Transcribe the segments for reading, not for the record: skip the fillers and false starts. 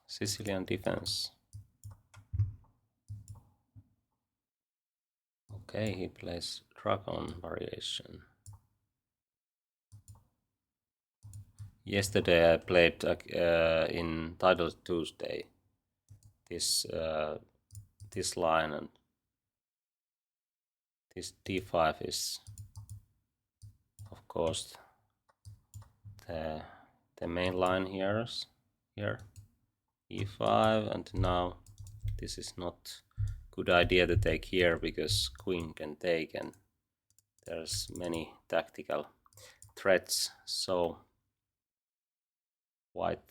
Sicilian Defense. Okay, he plays Dragon variation. Yesterday I played in Title Tuesday this line, and this d5 is of course the main line here, e5, and now this is not good idea to take here because queen can take and there's many tactical threats, so white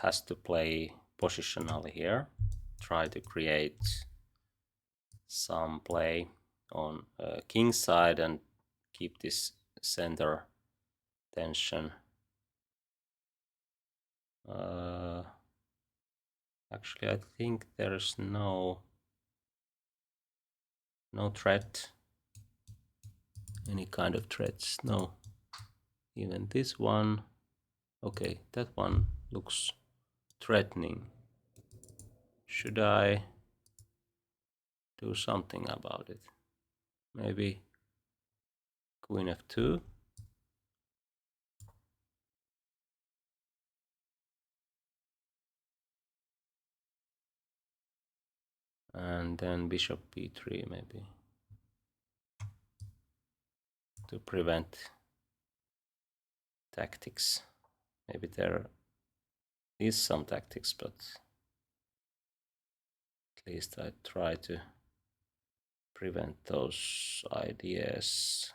has to play positionally here, try to create some play on king side and keep this center tension. Actually, I think there's no threat, any kind of threats, no. Even this one, okay, that one looks threatening. Should I do something about it? Maybe queen f2. And then bishop b3 maybe, to prevent tactics. Maybe there is some tactics, but at least I try to prevent those ideas.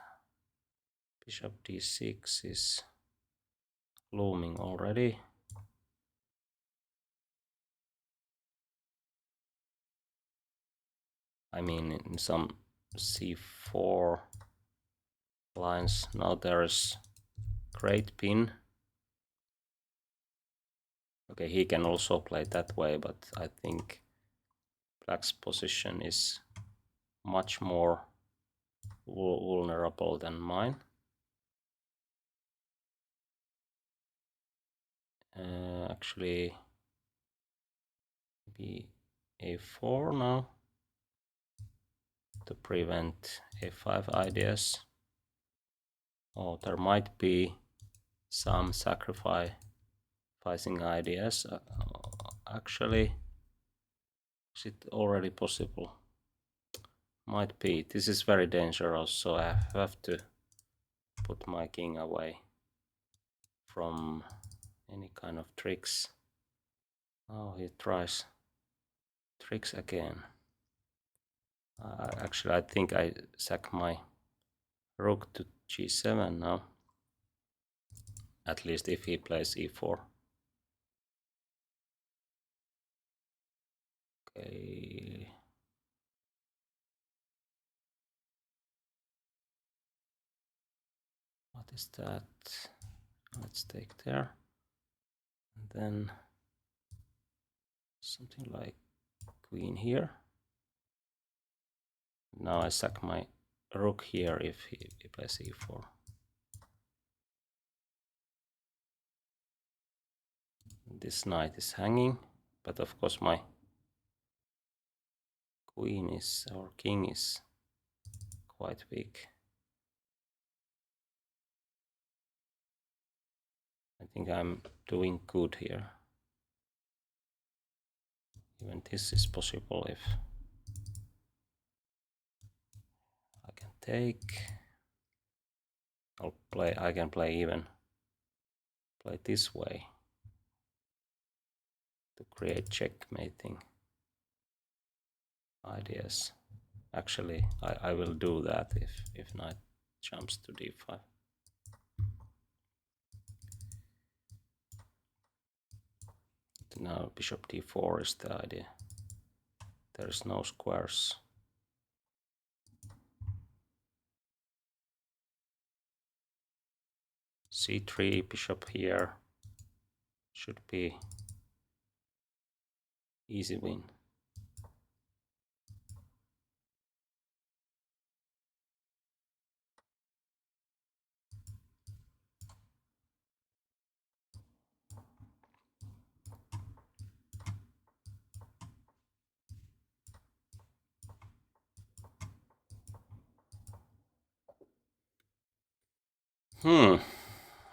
Bishop d6 is looming already. I mean, in some c4 lines now there's great pin. Okay, he can also play that way, but I think black's position is much more vulnerable than mine. Actually, maybe a4 now to prevent a5 ideas. Oh, there might be some sacrificing ideas. Actually, is it already possible? Might be. This is very dangerous, so I have to put my king away from any kind of tricks. Oh, he tries tricks again. Actually, I think I sack my rook to g7 now. At least if he plays e4. Okay. What is that? Let's take there. And then something like queen here. Now I sack my rook here if he plays e4. This knight is hanging, but of course my queen is, or king is quite weak. I think I'm doing good here. Even this is possible if I can take. I can play this way to create checkmating ideas. Actually, I will do that if knight jumps to d5. Now bishop d4 is the idea. There's no squares. c3, bishop here, should be easy win.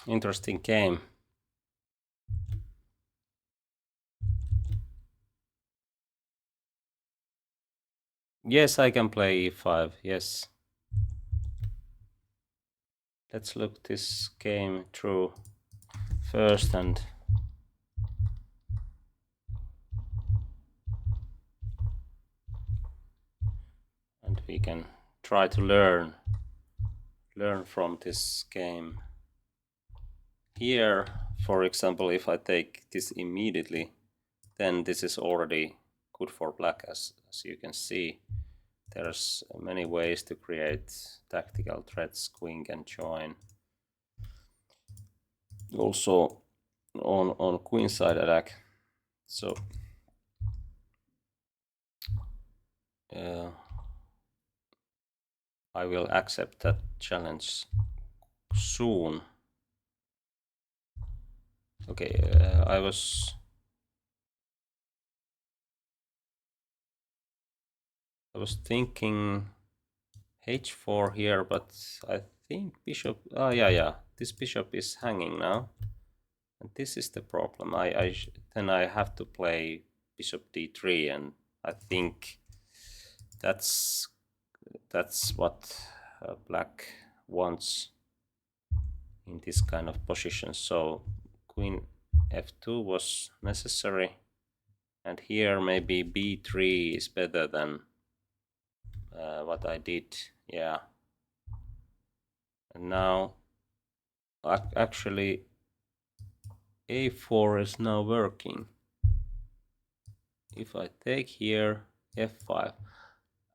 Interesting game. Yes, I can play e5, yes. Let's look this game through first and we can try to learn from this game. Here, for example, if I take this immediately, then this is already good for black, as you can see. There's many ways to create tactical threats. Queen can join. Also on queen side attack. So I will accept that challenge soon. Okay, I was thinking h4 here, but I think bishop. Oh yeah. This bishop is hanging now, and this is the problem. Then I have to play bishop d3, and I think that's what black wants in this kind of position. So queen f2 was necessary, and here maybe b3 is better than what I did. Yeah, and now actually a4 is now working. If I take here f5,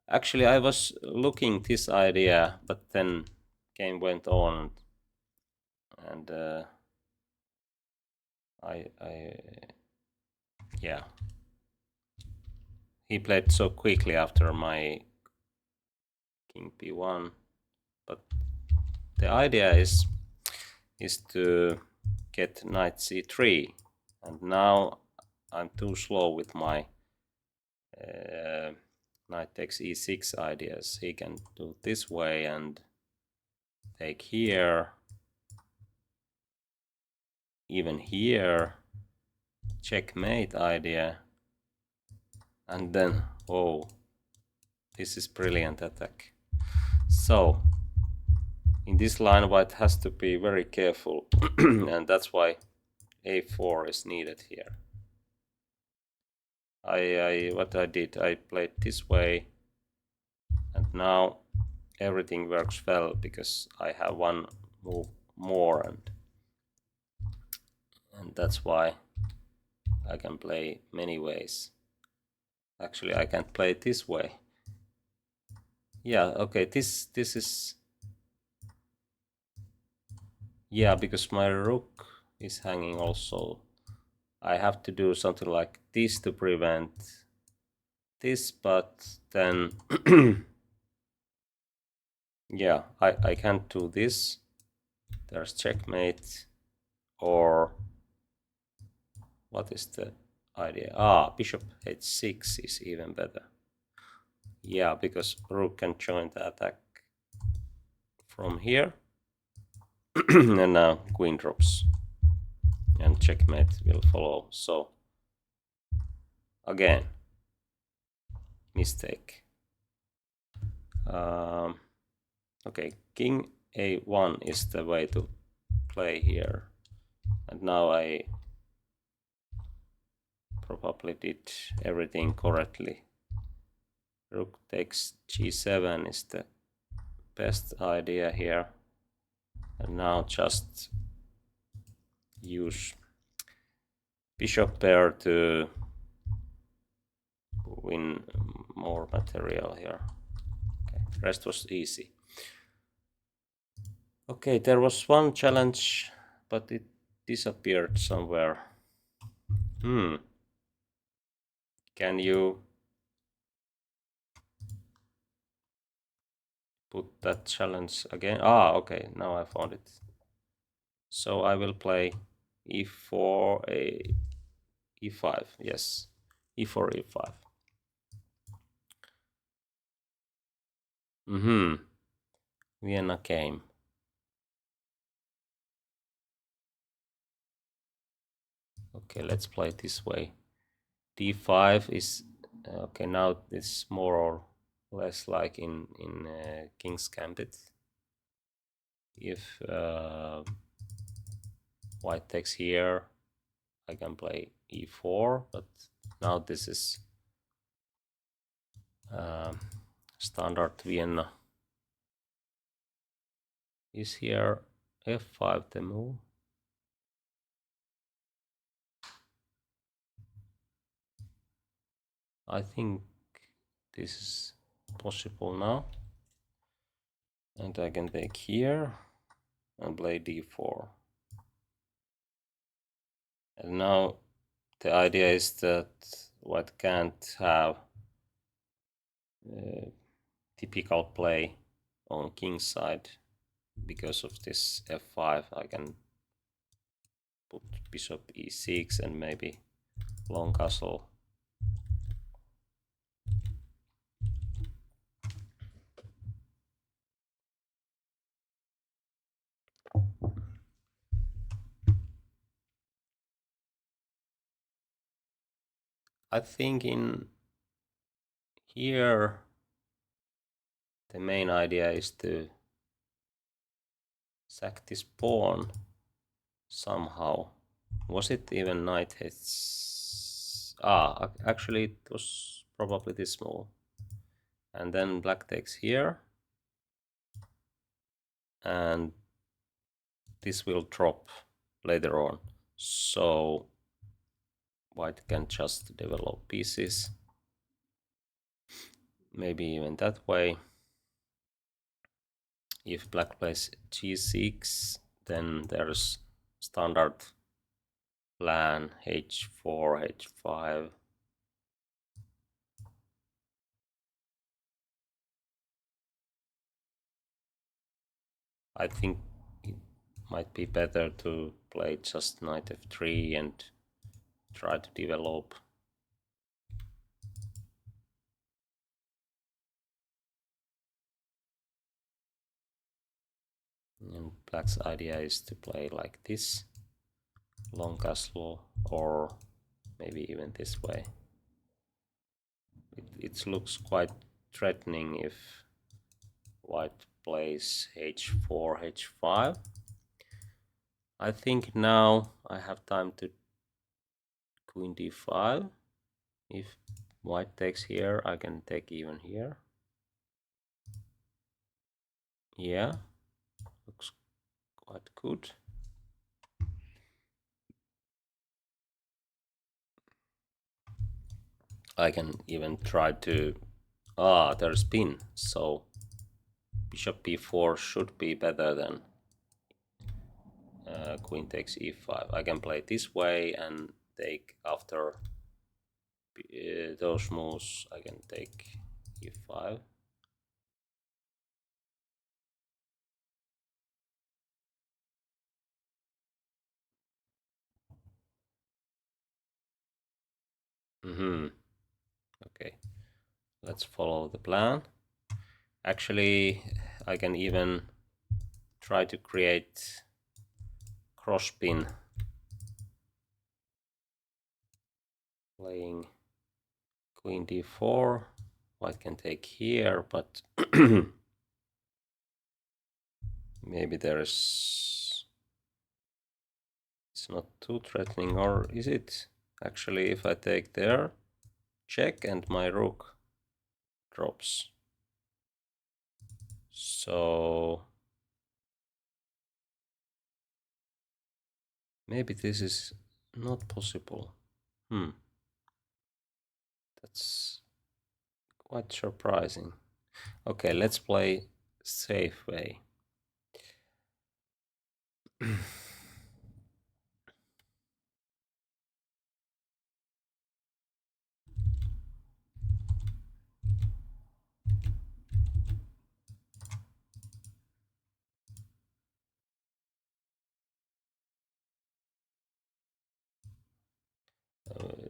actually I was looking this idea, but then game went on, and yeah, he played so quickly after my king b1, but the idea is to get knight c3, and now I'm too slow with my knight takes e6 ideas. He can do this way and take here, even here, checkmate idea, and then oh, this is brilliant attack. So in this line white has to be very careful and that's why a4 is needed here. What I did, I played this way, and now everything works well because I have one move more, and that's why I can play many ways. Actually, I can play this way. Yeah, okay, this is, yeah, because my rook is hanging also. I have to do something like this to prevent this, but then yeah, I can't do this. There's checkmate, or what is the idea? Ah, bishop h6 is even better. Yeah, because rook can join the attack from here. And now queen drops and checkmate will follow. So again, mistake. Okay, king a1 is the way to play here, and now I probably did everything correctly. Rook takes g7 is the best idea here, and now just use bishop pair to win more material here. Okay, rest was easy. Okay, there was one challenge, but it disappeared somewhere. Can you put that challenge again? Ah, okay, now I found it. So I will play e4, e5, yes, e4, e5. Vienna Game. Okay, let's play it this way. d5 is okay. Now it's more or less like in King's Gambit. If white takes here, I can play e4, but now this is standard Vienna. Is here f5 the move? I think this is possible now. And I can take here and play d4. And now the idea is that white can't have typical play on king's side. Because of this f5, I can put bishop e6 and maybe long castle. I think in here the main idea is to sack this pawn somehow. Was it even knight hits? Actually it was probably this move. And then black takes here. And this will drop later on. So white can just develop pieces. Maybe even that way. If black plays g6, then there's standard plan h4, h5. I think it might be better to play just knight f3 and try to develop. And black's idea is to play like this, long castle, or maybe even this way. It looks quite threatening if white plays h4, h5. I think now I have time to queen d5. If white takes here, I can take even here. Yeah, looks quite good. I can even try to... there's pin, so bishop b4 should be better than queen takes e5. I can play this way and take after those moves. I can take e5. Okay, let's follow the plan. Actually, I can even try to create cross pin, playing queen d4. White can take here, but maybe there's... it's not too threatening, or is it? Actually, if I take there, check, and my rook drops. So maybe this is not possible. That's quite surprising. Okay, let's play safe way.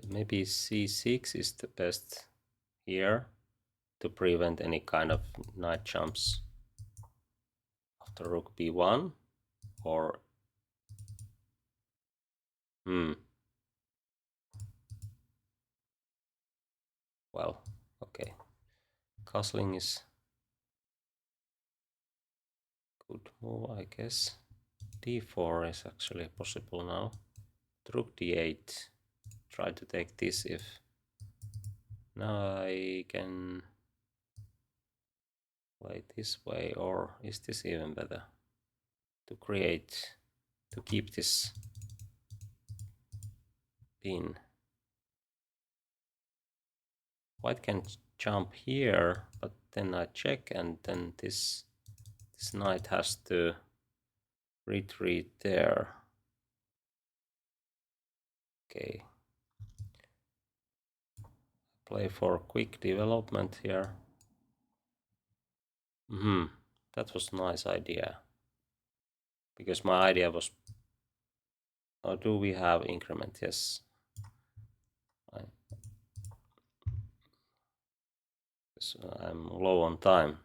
Maybe c6 is the best here to prevent any kind of knight jumps after rook b1, or castling is good move, I guess. d4 is actually possible now. Rook d8. Try to take this if... Now I can play this way, or is this even better? To create, to keep this pin. White can jump here, but then I check, and then this knight has to retreat there. Okay. Play for quick development here. That was a nice idea. Because my idea was... Oh, do we have increment? Yes. I'm low on time.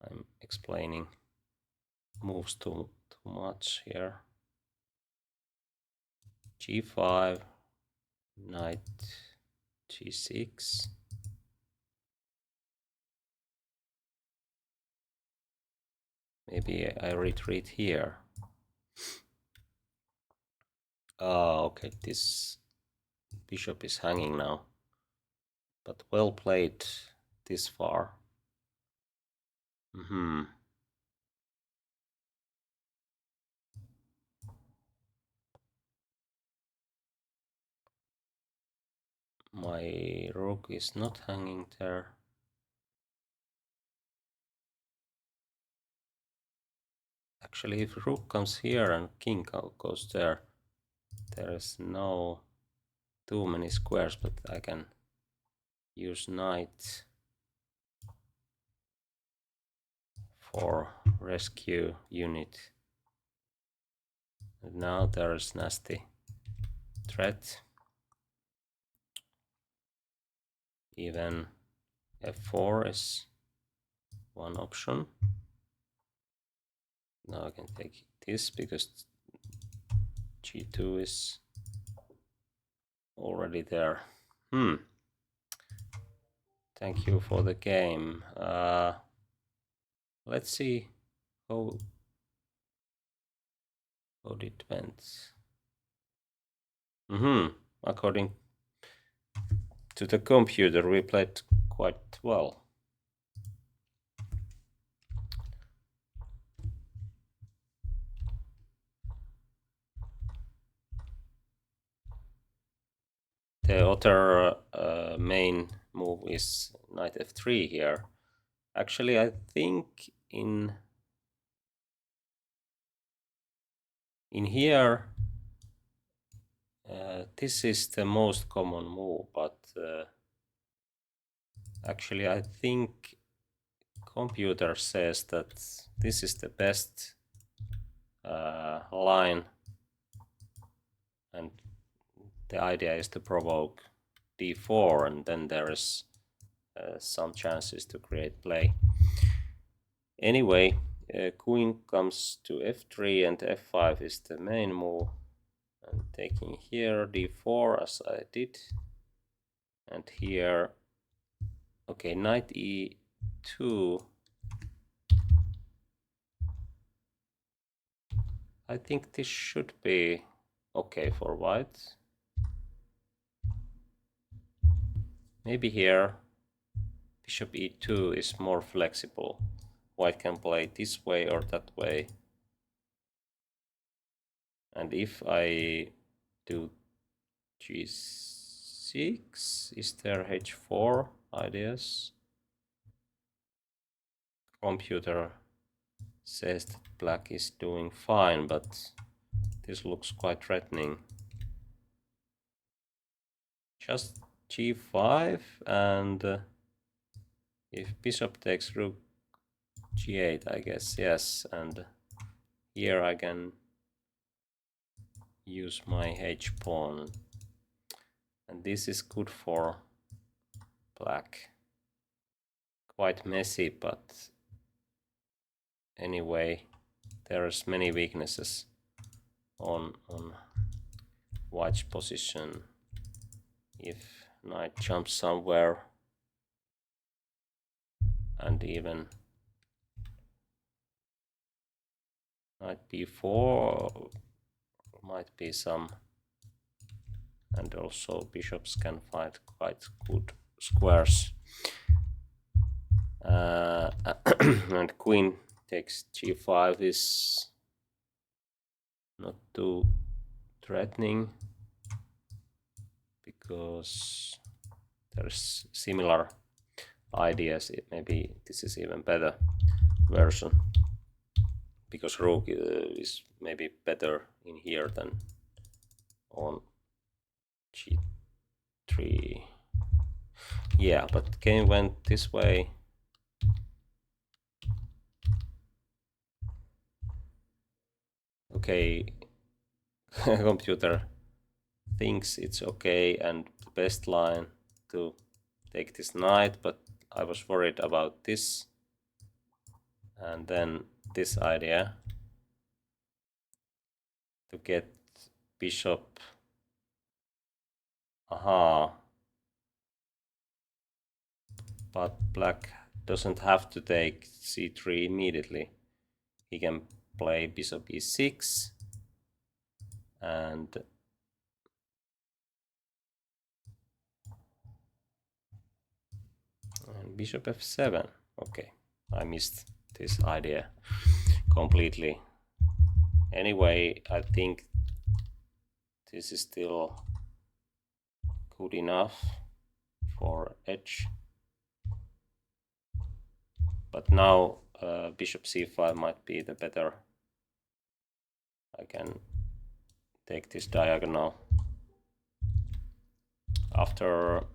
I'm explaining moves too much here. g5, knight g6. Maybe I retreat here. Okay, this bishop is hanging now. But well played this far. My rook is not hanging there. Actually, if rook comes here and king goes there, there is no too many squares, but I can use knight for rescue unit. And now there is nasty threat. Even f4 is one option. Now I can take this because g2 is already there. Thank you for the game. Let's see how it went. According to the computer, we played quite well. The other main move is knight f3 here. Actually, I think in here this is the most common move, but actually I think computer says that this is the best line, and the idea is to provoke d4, and then there is some chances to create play. Anyway, queen comes to f3 and f5 is the main move. And taking here d4 as I did, and here, okay, knight e2. I think this should be okay for white. Maybe here bishop e2 is more flexible. White can play this way or that way. And if I do g6, is there h4 ideas? Computer says that black is doing fine, but this looks quite threatening. Just g5, and if bishop takes rook g8, I guess, yes, and here I can use my h pawn, and this is good for black. Quite messy, but anyway, there's many weaknesses on white's position. If knight jumps somewhere, and even knight b4 might be some, and also bishops can find quite good squares. And queen takes g5 is not too threatening because there's similar ideas. Maybe this is even better version because rook is maybe better in here than on g3. Yeah, but game went this way. Okay, computer thinks it's okay and the best line to take this knight, but I was worried about this and then this idea to get bishop. Aha, but black doesn't have to take c3 immediately. He can play bishop e6 and bishop f7. Okay, I missed this idea completely. Anyway, I think this is still good enough for edge. But now bishop c5 might be the better. I can take this diagonal after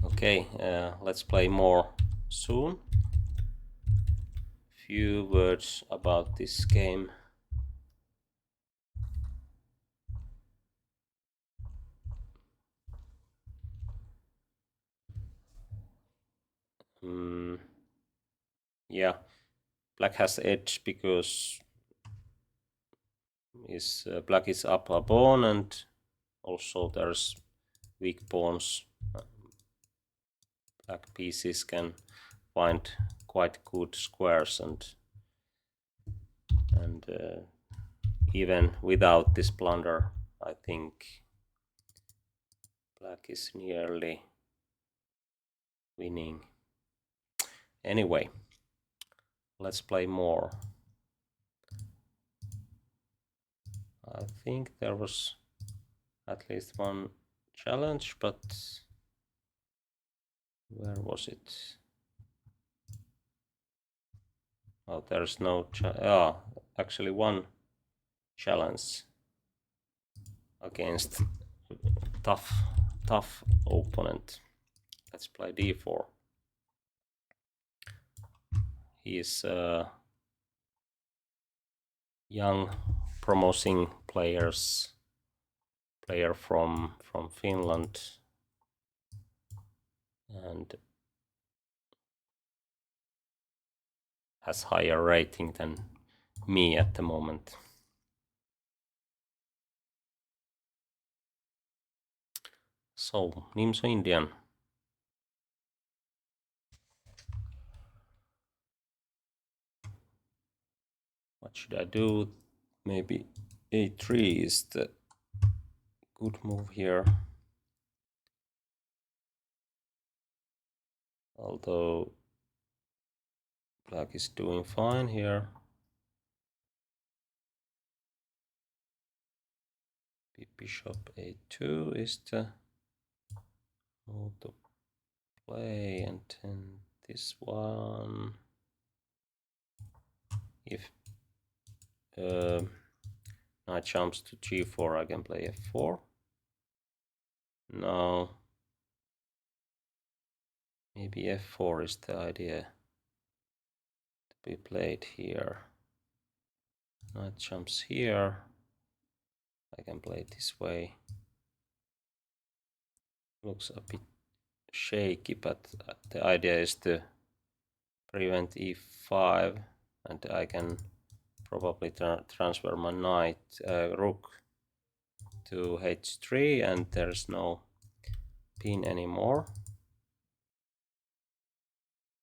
Okay, let's play more soon. Few words about this game. Yeah, black has edge because black is up a pawn and also there's weak pawns. Black pieces can find quite good squares and even without this blunder, I think black is nearly winning. Anyway, let's play more. I think there was at least one challenge, but where was it? Oh, there's no actually one challenge against tough opponent. Let's play d4. He is a young promising player from Finland and has higher rating than me at the moment. So, Nimzo-Indian. What should I do? Maybe a3 is the good move here. Although black is doing fine here. Bishop a2 is the move to play, and then this one. If knight jumps to g4, I can play f4. No. Maybe f4 is the idea to be played here. Knight jumps here. I can play it this way. Looks a bit shaky, but the idea is to prevent e5, and I can probably transfer my knight rook to h3 and there's no pin anymore.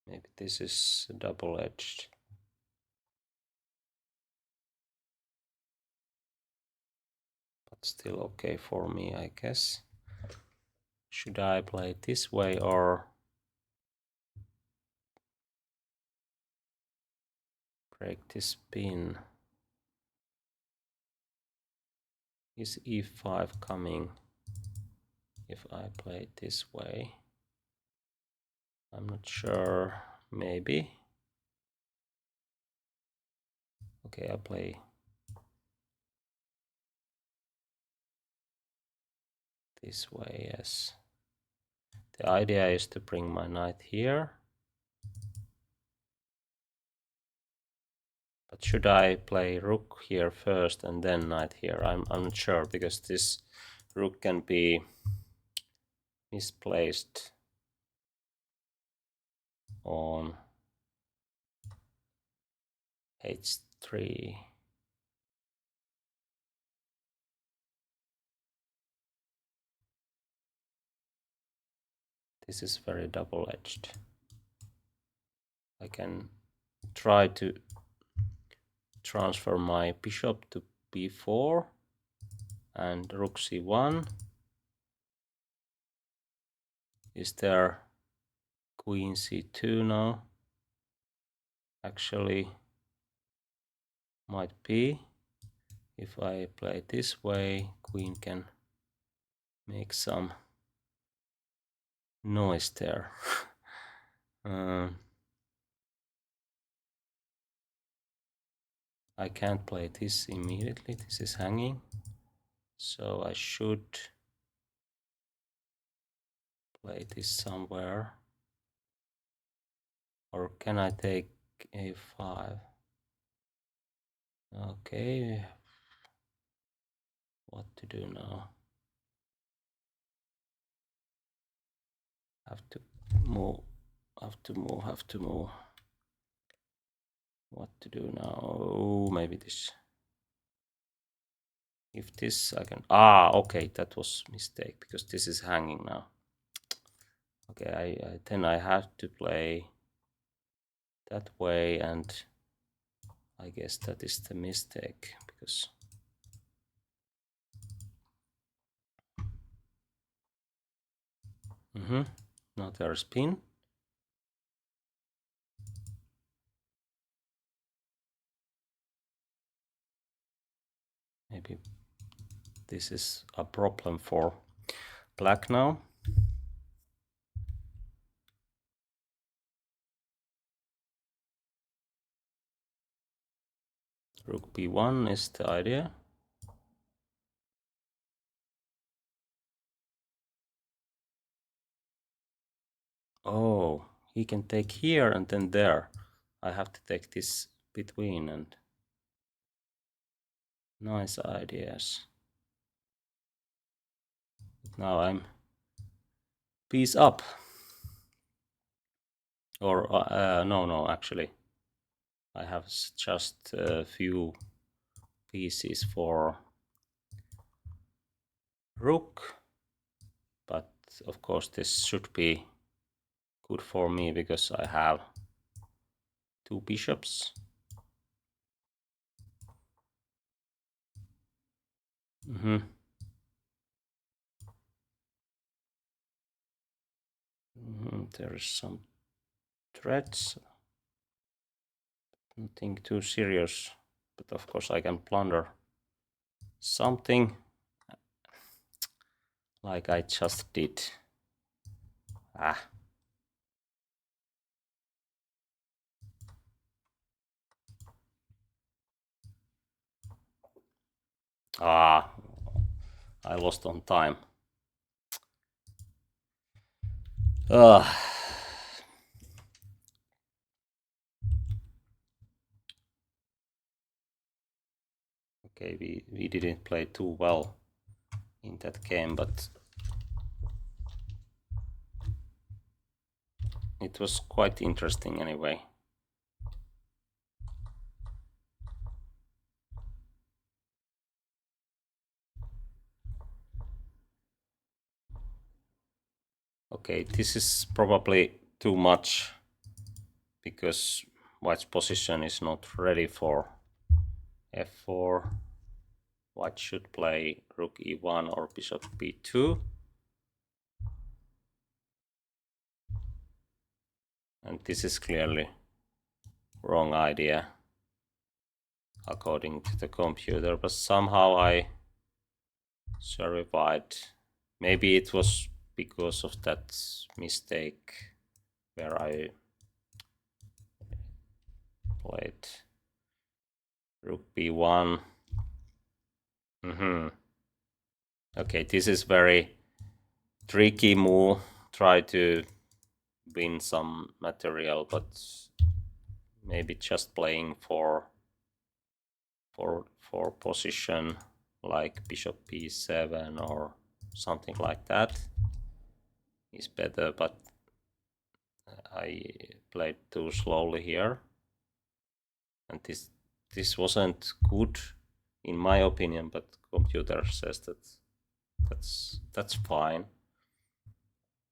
Maybe this is double-edged. But still okay for me, I guess. Should I play it this way or break this pin? Is e5 coming if I play it this way? I'm not sure. Maybe. Okay, I play this way, yes. The idea is to bring my knight here. But should I play rook here first and then knight here? I'm not sure, because this rook can be misplaced on h3. This is very double-edged. I can try to transfer my bishop to b4 and rook c1. Is there queen c2 now? Actually, might be. If I play it this way, queen can make some noise there. I can't play this immediately. This is hanging. So I should play this somewhere. Or can I take a5? Okay. What to do now? Have to move. What to do now? Oh, maybe this. If this I can. Okay, that was a mistake because this is hanging now. Okay, then I have to play that way, and I guess that is the mistake because now there's pin. Maybe this is a problem for black now. Rook b1 is the idea. Oh, he can take here and then there. I have to take this between, and nice ideas. Now I'm piece up. Or no, actually I have just a few pieces for rook, but of course this should be good for me because I have two bishops. There is some threats, nothing too serious, but of course I can plunder something like I just did. I lost on time. Okay, we didn't play too well in that game, but it was quite interesting anyway. Okay, this is probably too much because white's position is not ready for f4. White should play rook e1 or bishop b2. And this is clearly wrong idea according to the computer, but somehow I survived. Maybe it was because of that mistake where I played rook b1. Okay, this is very tricky move. Try to win some material, but maybe just playing for position like bishop b7 or something like that is better, but I played too slowly here, and this wasn't good in my opinion, but computer says that's fine.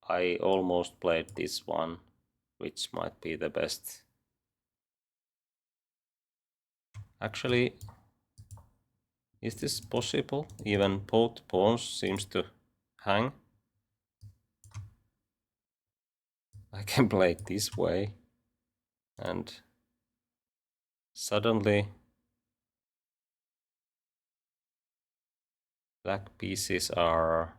I almost played this one, which might be the best. Actually, is this possible? Even both pawns seems to hang. I can play it this way, and suddenly black pieces are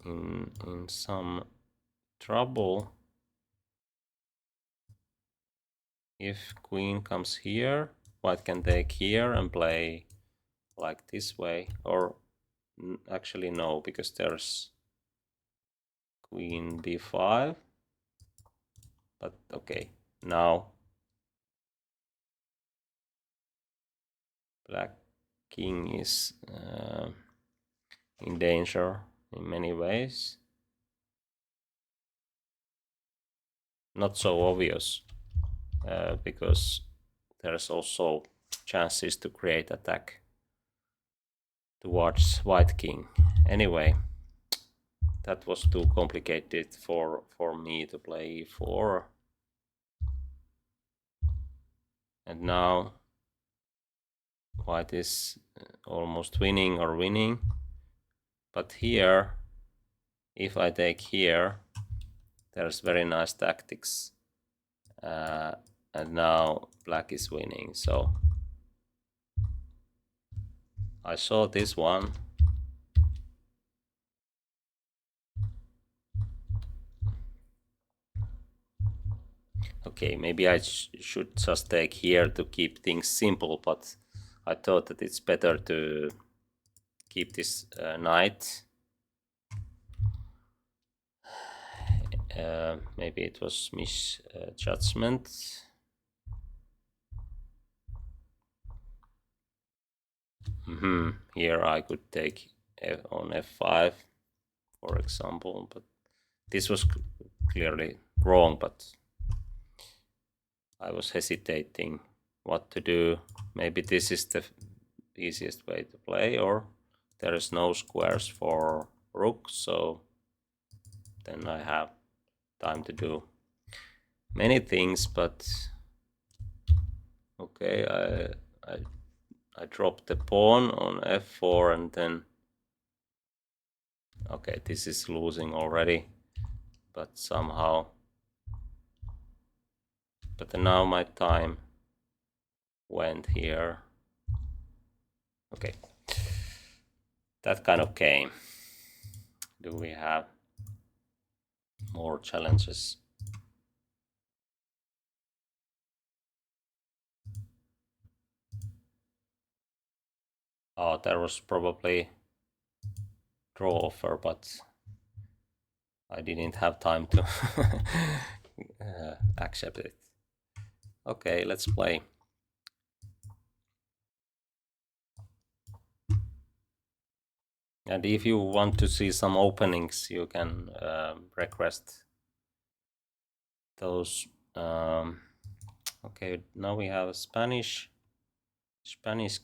in some trouble. If queen comes here, white can take here and play like this way, or actually no, because there's queen b5. But okay, now black king is in danger in many ways. Not so obvious, because there's also chances to create attack towards white king. Anyway, that was too complicated for me to play e4. And now white is almost winning or winning. But here, if I take here, there's very nice tactics. And now black is winning. So I saw this one. Okay, maybe I should just take here to keep things simple, but I thought that it's better to keep this knight. Maybe it was misjudgment. Here I could take on f5, for example, but this was clearly wrong, but I was hesitating what to do. Maybe this is the easiest way to play, or there is no squares for rook, so then I have time to do many things. But okay, I dropped the pawn on f4, and then okay, this is losing already, but somehow. But now my time went here. Okay, that kind of game. Do we have more challenges? Oh, there was probably draw offer, but I didn't have time to accept it. Okay, let's play. And if you want to see some openings, you can request those. Okay, now we have a Spanish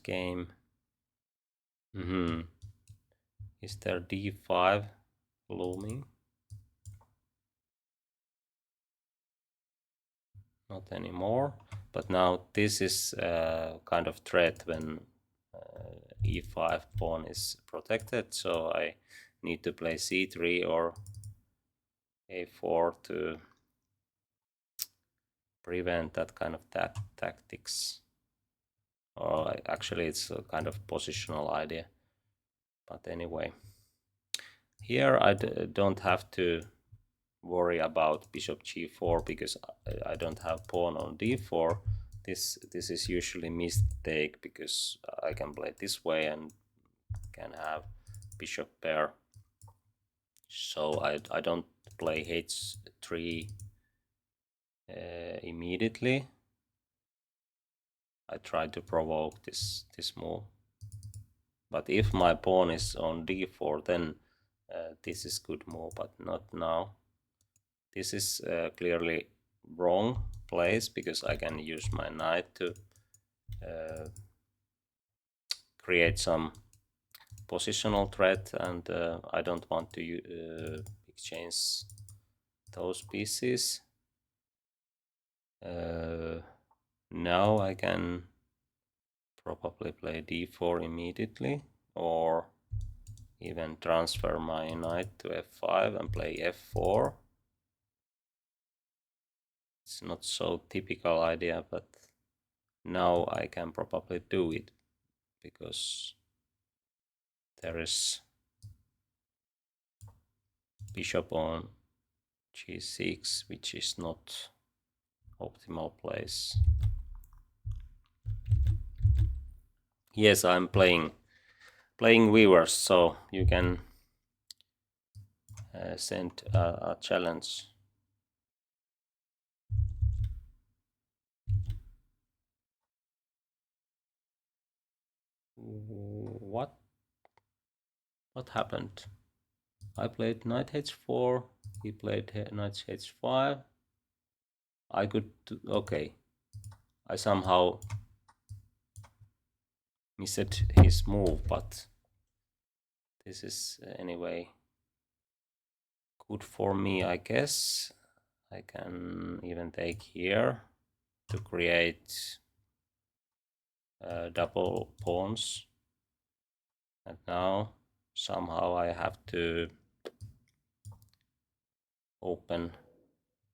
game. Is there d5 blooming. Not anymore. But now this is kind of threat when e5 pawn is protected, so I need to play c3 or a4 to prevent that kind of tactics. Or actually it's a kind of positional idea. But anyway, here I don't have to worry about bishop g4 because I don't have pawn on d4. This is usually mistake because I can play this way and can have bishop pair. So I don't play h3 immediately. I try to provoke this move. But if my pawn is on d4, then this is good move, but not now. This is clearly wrong place because I can use my knight to create some positional threat, and I don't want to exchange those pieces. Now I can probably play d4 immediately, or even transfer my knight to f5 and play f4. It's not so typical idea, but now I can probably do it because there is bishop on g6, which is not optimal place. Yes, I'm playing viewers, so you can send a challenge. What happened? I played knight h4, he played knight h5. I could okay. I somehow missed his move, but this is anyway good for me, I guess. I can even take here to create double pawns, and now somehow I have to open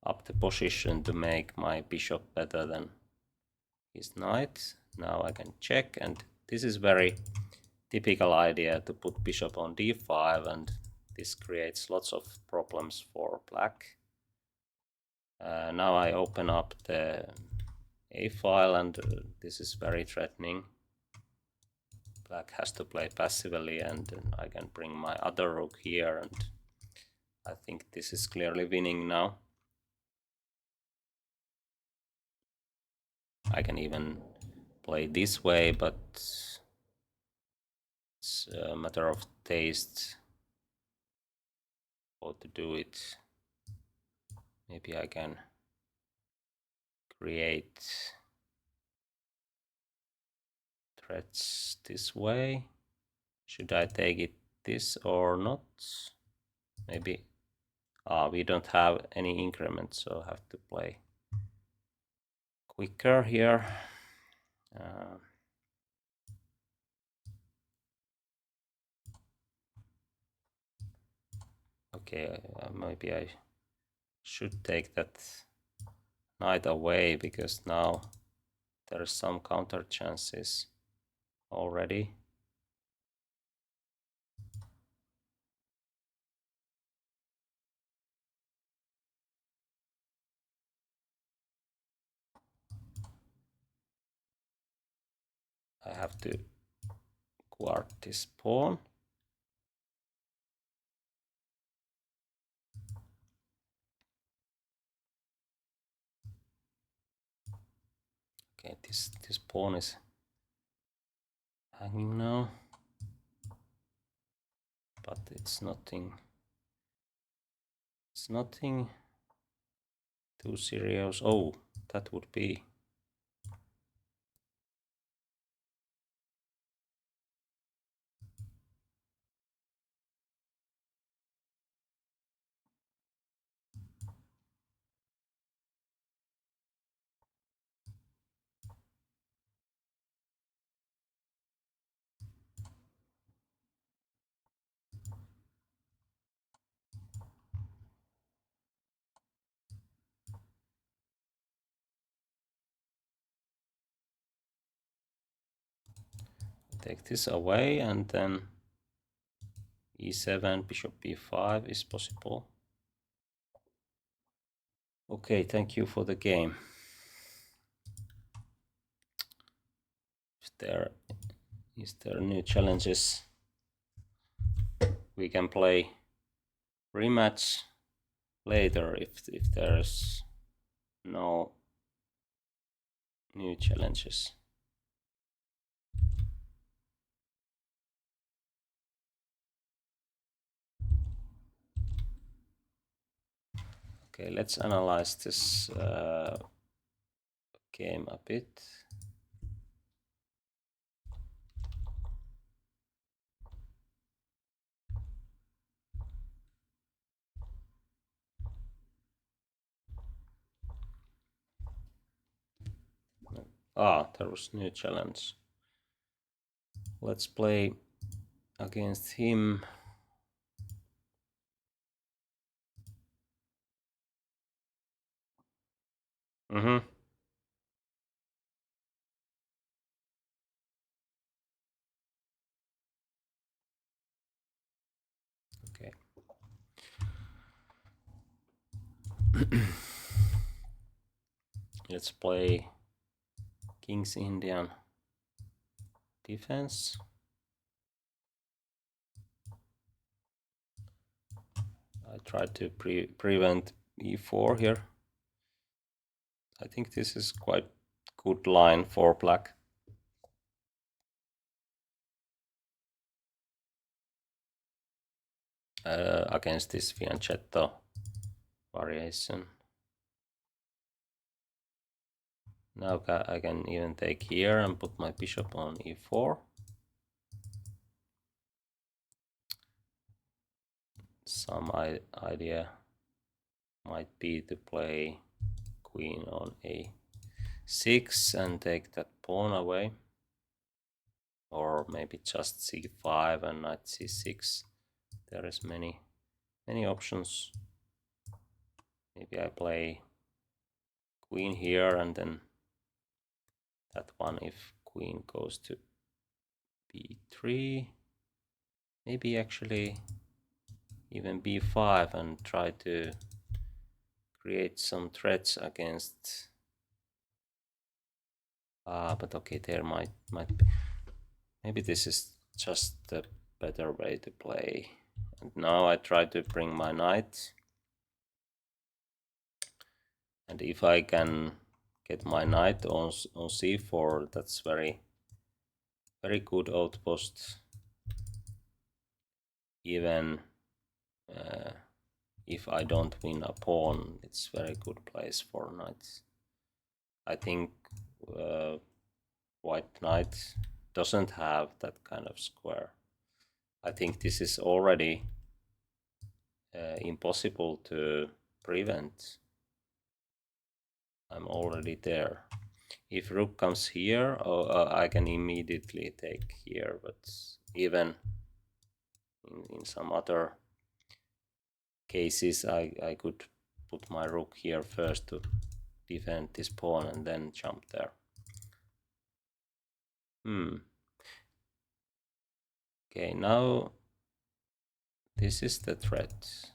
up the position to make my bishop better than his knight. Now I can check, and this is very typical idea to put bishop on d5, and this creates lots of problems for black. Now I open up the a file, and this is very threatening. Black has to play passively, and I can bring my other rook here, and I think this is clearly winning now. I can even play this way, but it's a matter of taste how to do it. Maybe I can create threats this way. Should I take it this or not? Maybe. We don't have any increment, so I have to play quicker here. Okay, maybe I should take that knight away because now there are some counter chances already. I have to guard this pawn. Okay, this pawn is hanging now, but it's nothing too serious. Oh, that would be take this away, and then e7, bishop b5 is possible. Okay, thank you for the game. Is there new challenges? We can play rematch later if there's no new challenges. Okay, let's analyze this game a bit. There was new challenge. Let's play against him. Okay. Let's play King's Indian Defense. I tried to prevent e4 here. I think this is quite good line for black. Against this fianchetto variation. Now I can even take here and put my bishop on e4. Some idea might be to play queen on a6 and take that pawn away. Or maybe just c5 and knight c6. There is many options. Maybe I play queen here and then that one if queen goes to b3. Maybe actually even b5 and try to create some threats against. But okay, there might be. Maybe this is just the better way to play. And now I try to bring my knight. And if I can get my knight on c4, that's very good outpost. Even if I don't win a pawn, it's very good place for knights. I think white knight doesn't have that kind of square. I think this is already impossible to prevent. I'm already there. If rook comes here, I can immediately take here, but even in some other cases I could put my rook here first to defend this pawn and then jump there. Okay, now this is the threat.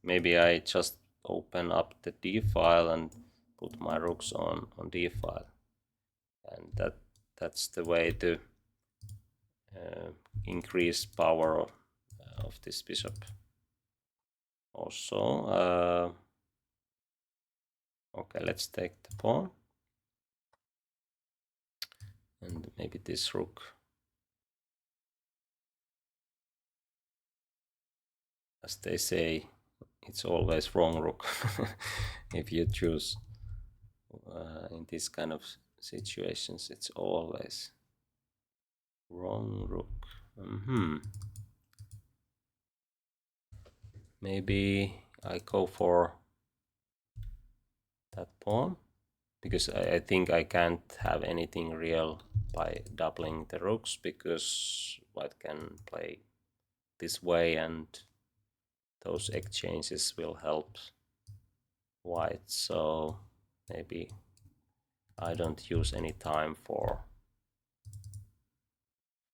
Maybe I just open up the d file and put my rooks on d file, and that's the way to increase power of this bishop. Also, okay, let's take the pawn and maybe this rook. As they say, it's always wrong rook if you choose in this kind of situations, it's always wrong rook. Maybe I go for that pawn because I think I can't have anything real by doubling the rooks, because white can play this way and those exchanges will help white. So maybe I don't use any time for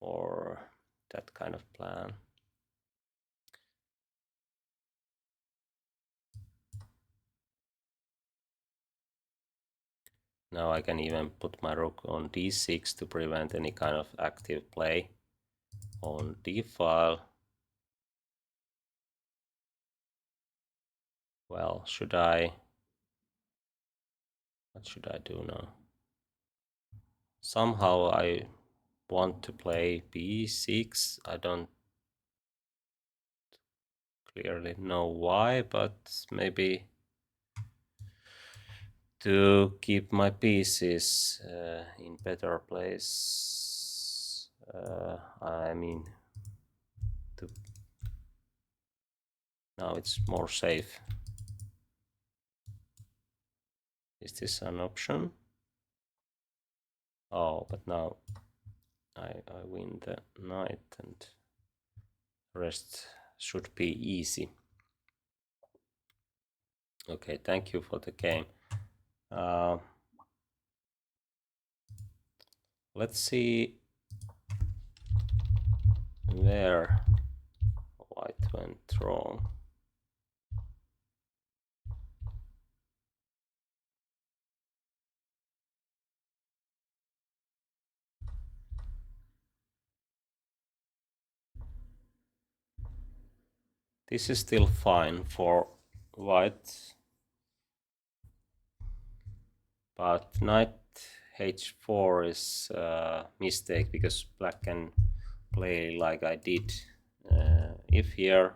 for that kind of plan. Now I can even put my rook on d6 to prevent any kind of active play on d-file. Well, should I? What should I do now? Somehow I want to play b6. I don't clearly know why, but maybe to keep my pieces in better place. I mean, now it's more safe. Is this an option? Oh, but now I win the knight and rest should be easy. Okay, thank you for the game. Let's see where white went wrong. This is still fine for white, but knight h4 is a mistake because black can play like I did. If here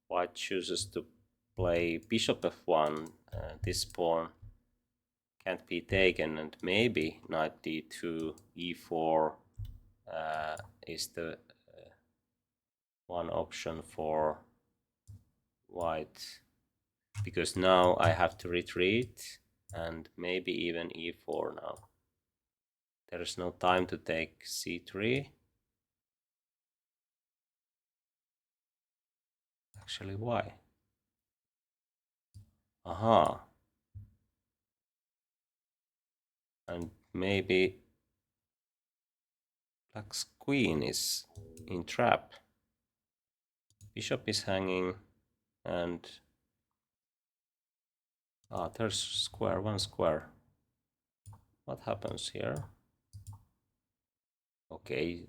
white chooses to play bishop f1, this pawn can't be taken, and maybe knight d2, e4 is the one option for white, because now I have to retreat and maybe even e4 now. There is no time to take c3. Actually, why? Aha. And maybe black's queen is in trap. Bishop is hanging and there's square, one square. What happens here? Okay,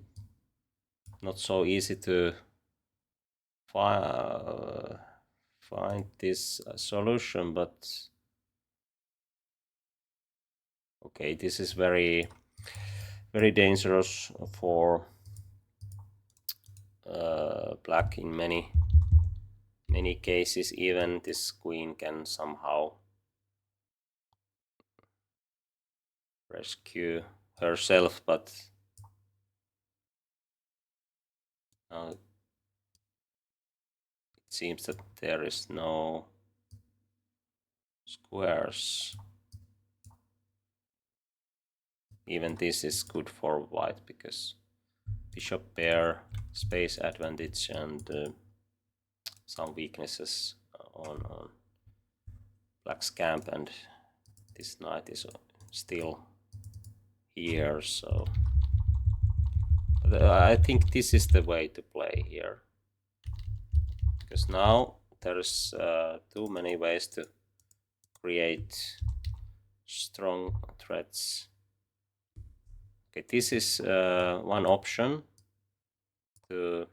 not so easy to find this solution, but okay, this is very dangerous for black in many cases. Even this queen can somehow rescue herself, but it seems that there is no squares. Even this is good for white because bishop pair, space advantage, and some weaknesses on black's camp, and this knight is still here, so I think this is the way to play here, because now there's too many ways to create strong threats. Okay, this is one option to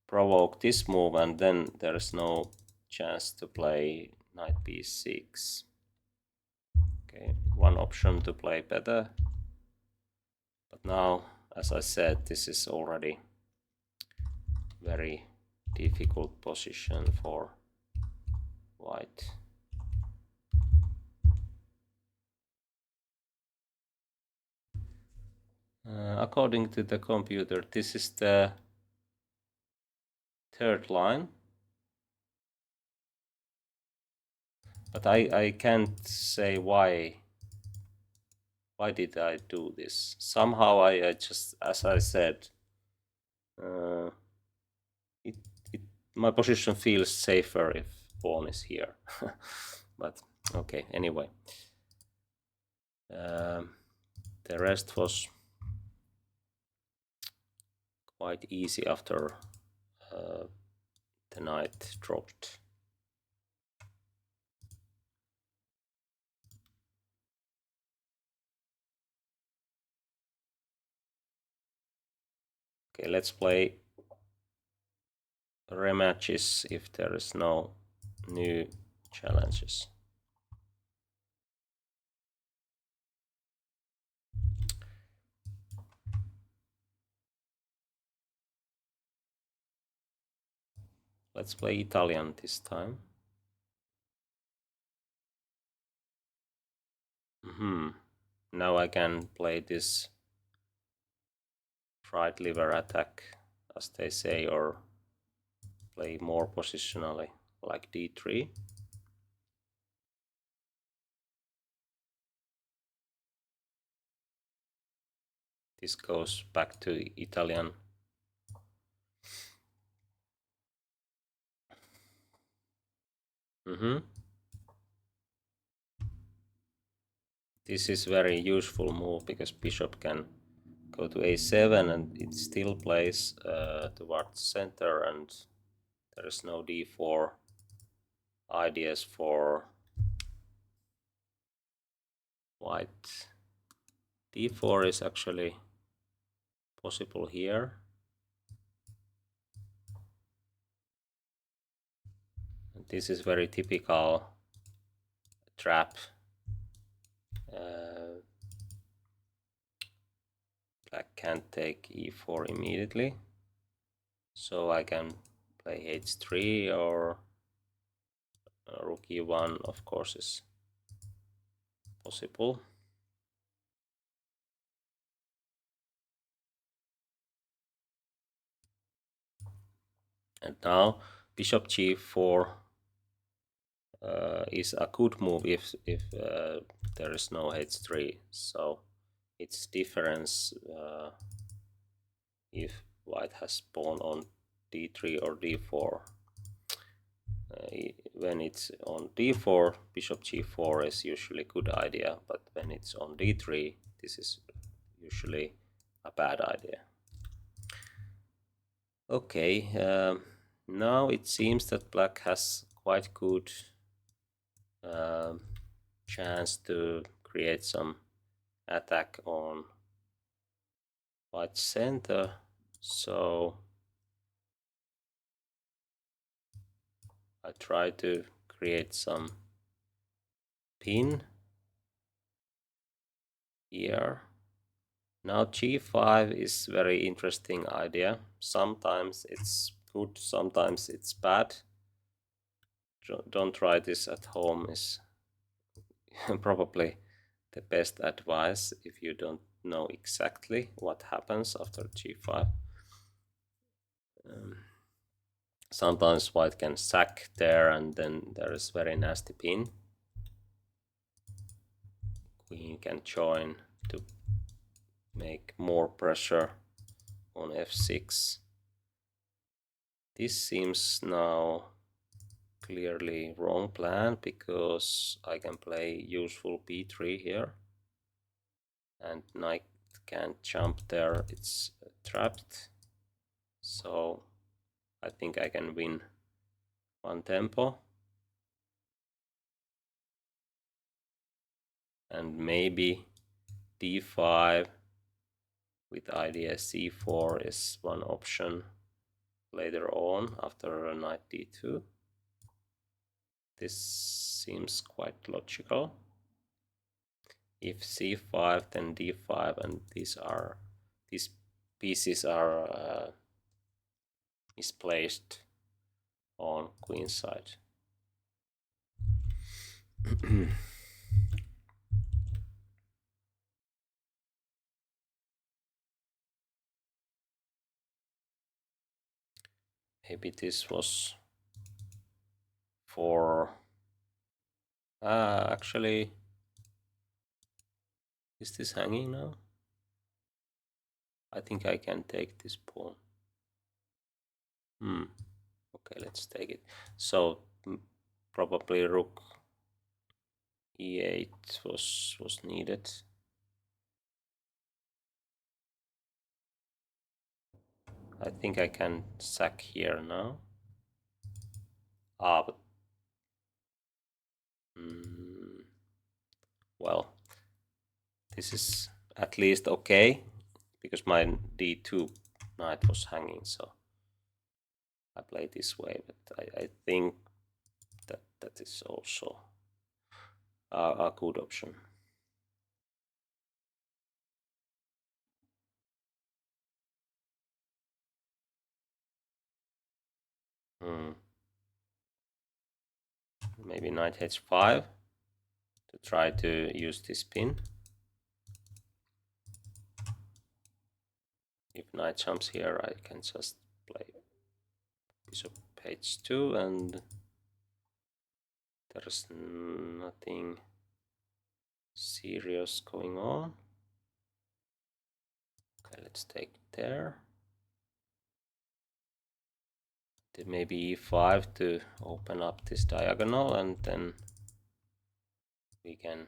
provoke this move, and then there is no chance to play knight b6. Okay, one option to play better, but now, as I said, this is already very difficult position for white. According to the computer, this is the third line, but I can't say why did I do this. Somehow I just, as I said, my position feels safer if pawn is here. But okay, anyway, the rest was quite easy after the knight dropped. Okay, let's play rematches if there is no new challenges. Let's play Italian this time. Now I can play this right liver attack, as they say, or play more positionally, like d3. This goes back to Italian. This is very useful move because bishop can go to a7 and it still plays towards center, and there is no d4 ideas for white. d4 is actually possible here. And this is very typical trap. Black can't take e4 immediately, so I can play h3 or rook e1, of course, is possible. And now bishop g4 is a good move if there is no h3. So it's difference if white has pawn on d3 or d4. When it's on d4, bishop g4 is usually a good idea, but when it's on d3, this is usually a bad idea. Okay, now it seems that black has quite good chance to create some attack on white center, so I try to create some pin here. Now g5 is very interesting idea. Sometimes it's good, sometimes it's bad. Don't try this at home is probably the best advice if you don't know exactly what happens after g5. Sometimes white can sack there and then there is very nasty pin. Queen can join to make more pressure on f6. This seems now clearly wrong plan because I can play useful b3 here and knight can't jump there, it's trapped. So I think I can win one tempo. And maybe d5 with idea c4 is one option later on after knight d2. This seems quite logical. If c5, then d5, and these pieces are misplaced on queen side. Maybe this was for actually, is this hanging now? I think I can take this pawn. Okay, let's take it. So probably rook e8 was needed. I think I can sack here now. Ah, but well, this is at least okay because my d2 knight was hanging, so I play this way. But I think that is also a good option. Maybe knight h5 to try to use this pin. If knight jumps here, I can just play bishop h2 and there's nothing serious going on. Okay, let's take there. Then maybe e5 to open up this diagonal, and then we can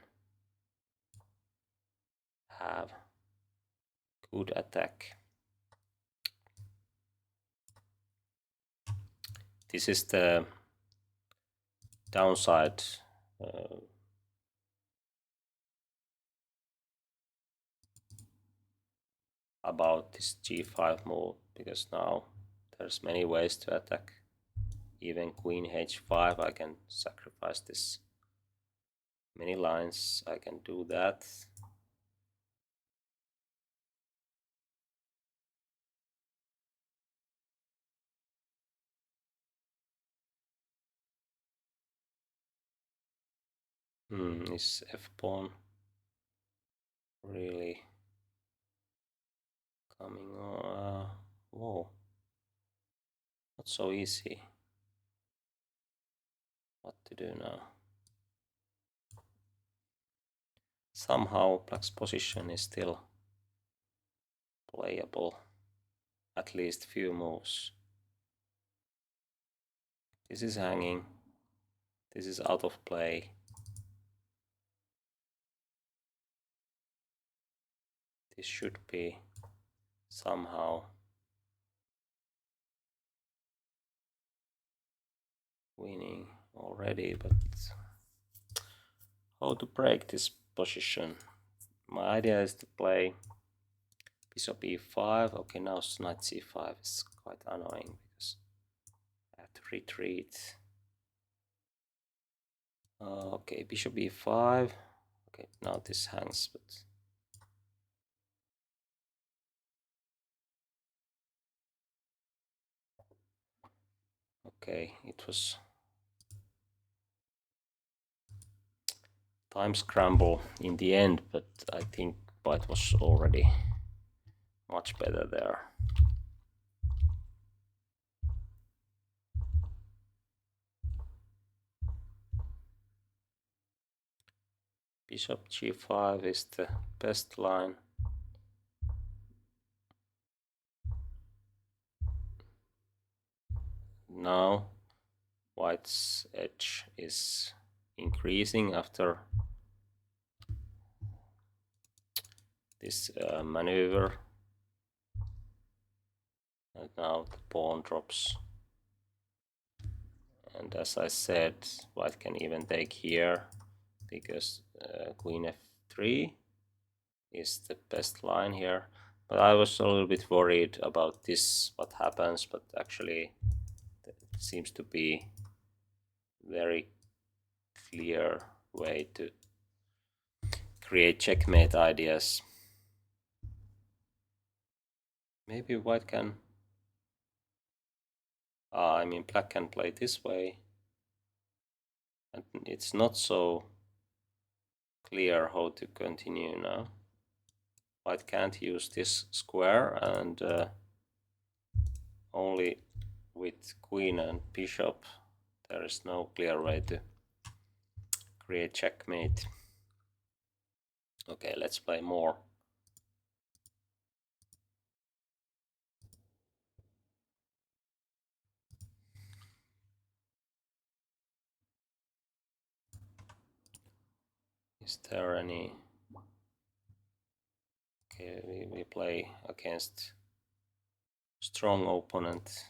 have good attack. This is the downside about this g5 move, because now there's many ways to attack. Even queen h5, I can sacrifice this many lines. I can do that. Is f-pawn really coming on? Whoa, not so easy. What to do now? Somehow black's position is still playable, at least few moves. This is hanging, this is out of play. This should be somehow winning already, but how to break this position? My idea is to play bishop e5. Okay, now knight c5 is quite annoying because I have to retreat. Okay, bishop e5. Okay, now this hangs, but okay, it was time scramble in the end, but I think white was already much better there. Bishop g5 is the best line. Now white's edge is increasing after this maneuver, and now the pawn drops, and as I said, white can even take here because queen f3 is the best line here. But I was a little bit worried about this, what happens, but actually it seems to be very clear way to create checkmate ideas. Maybe white can, I mean black can play this way, and it's not so clear how to continue now. White can't use this square, and only with queen and bishop there is no clear way to create checkmate. Okay, let's play more. Is there any? Okay, we play against strong opponent.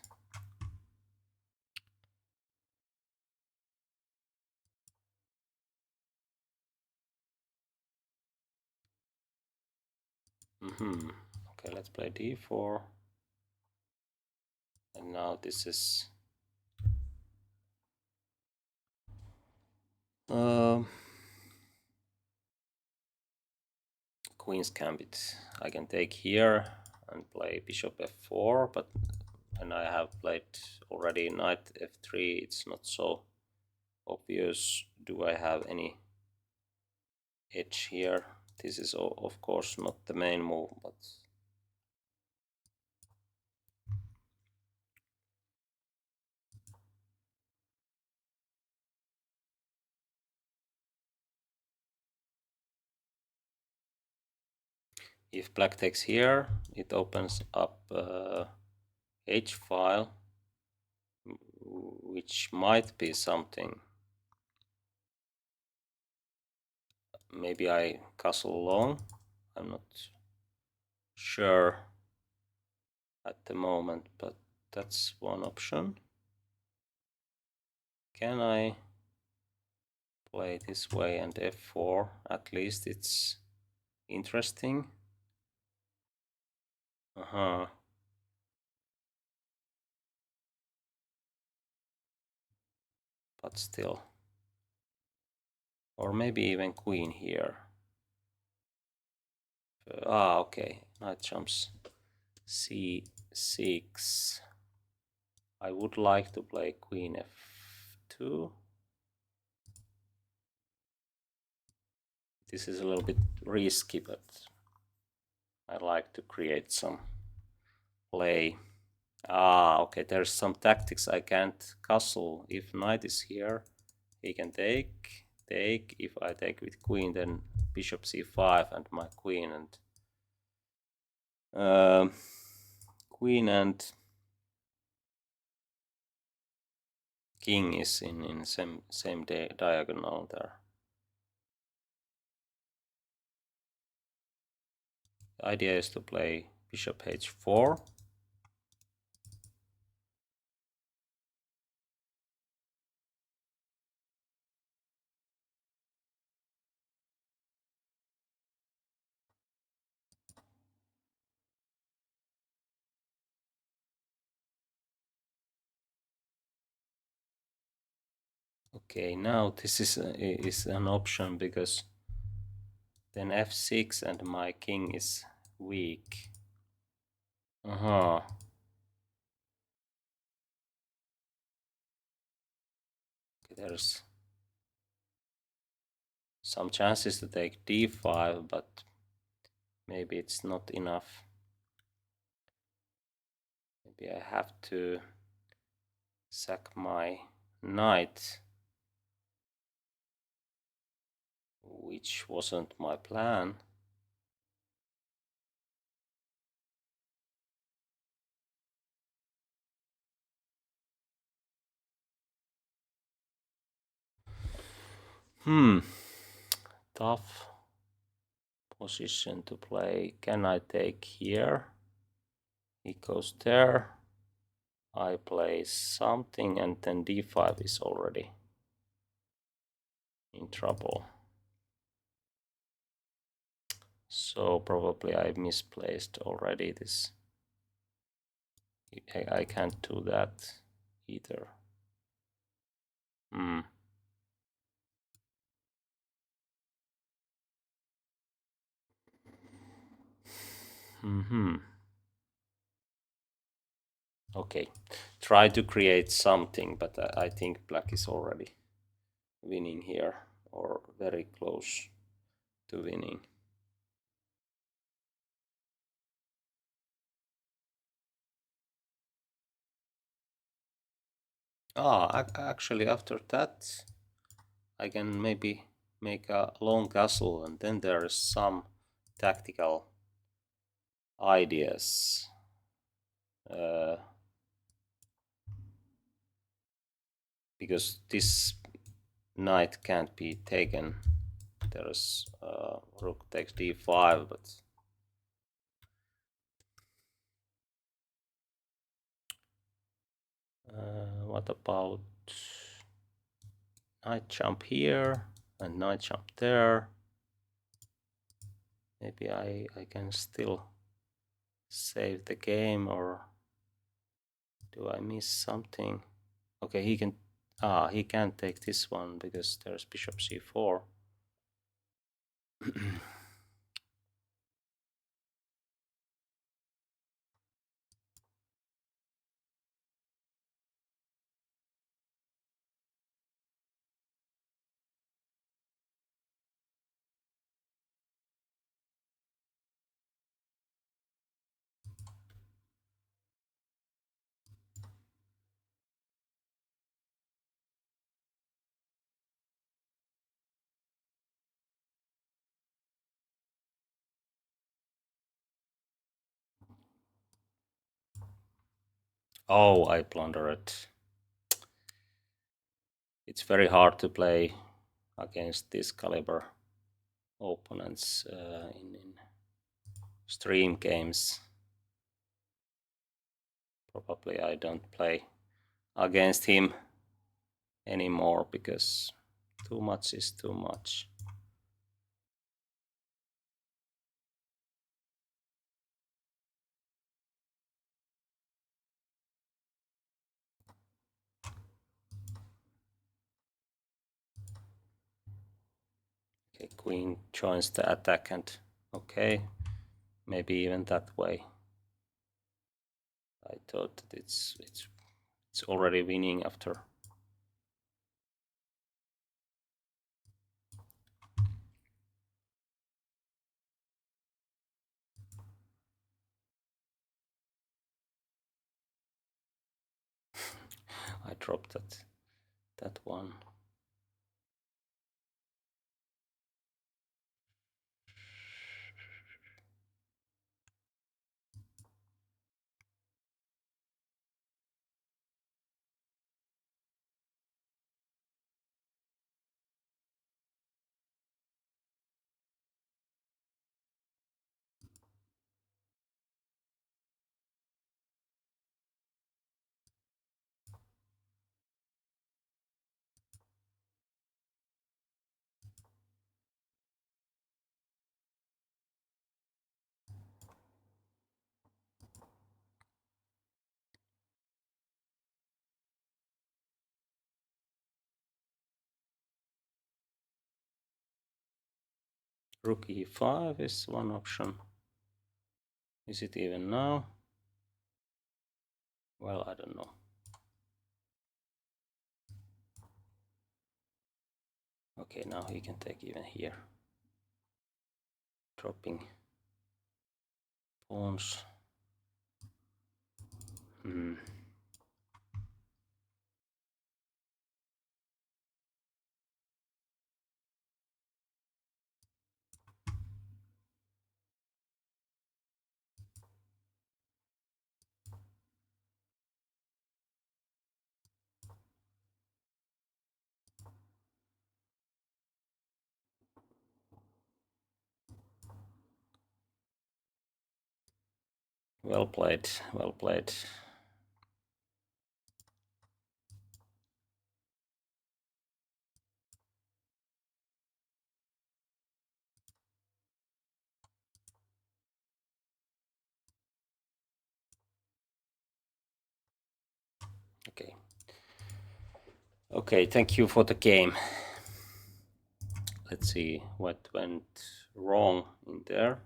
Okay, let's play d4. And now this is Queen's Gambit. I can take here and play bishop f4, but when I have played already knight f3, it's not so obvious. Do I have any edge here? This is of course not the main move, but if black takes here, it opens up h file, which might be something. Maybe I castle long. I'm not sure at the moment, but that's one option. Can I play this way and f4? At least it's interesting. But still. Or maybe even queen here. Okay. Knight jumps c6. I would like to play queen f2. This is a little bit risky, but I like to create some play. Okay, there's some tactics I can't castle. If knight is here, he can take. If I take with queen, then bishop c5 and my queen and king is in same diagonal there. The idea is to play bishop h4. Okay, now this is an option because then f6 and my king is weak. There's some chances to take d5, but maybe it's not enough. Maybe I have to sack my knight, which wasn't my plan. Tough position to play. Can I take here? He goes there. I play something and then d5 is already in trouble. So probably I misplaced already this. I can't do that either. Okay, try to create something, but I think black is already winning here, or very close to winning. Actually after that I can maybe make a long castle, and then there is some tactical ideas. Because this knight can't be taken. There is rook takes d5, but What about knight jump here and knight jump there? Maybe I can still save the game, or do I miss something? Okay, he can't take this one because there's bishop c4. Oh, I blundered. It's very hard to play against this caliber opponents in stream games. Probably I don't play against him anymore because too much is too much. Okay, queen joins the attack, and okay, maybe even that way. I thought that it's already winning after. I dropped that one. Rook e5 is one option. Is it even now? Well, I don't know. Okay, now he can take even here. Dropping pawns. Well played, well played. Okay. Okay, thank you for the game. Let's see what went wrong in there.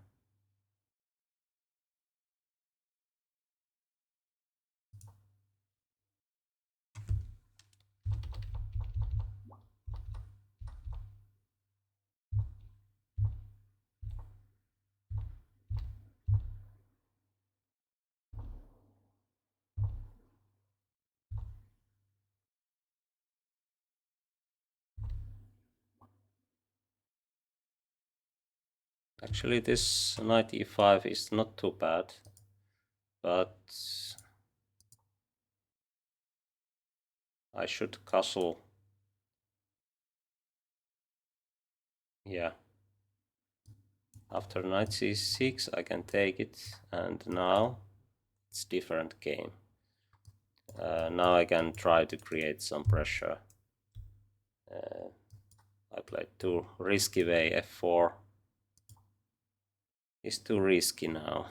Actually, this knight e5 is not too bad, but I should castle. Yeah. After knight c6 I can take it, and now it's different game. Now I can try to create some pressure. I played too risky way. F4 is too risky now.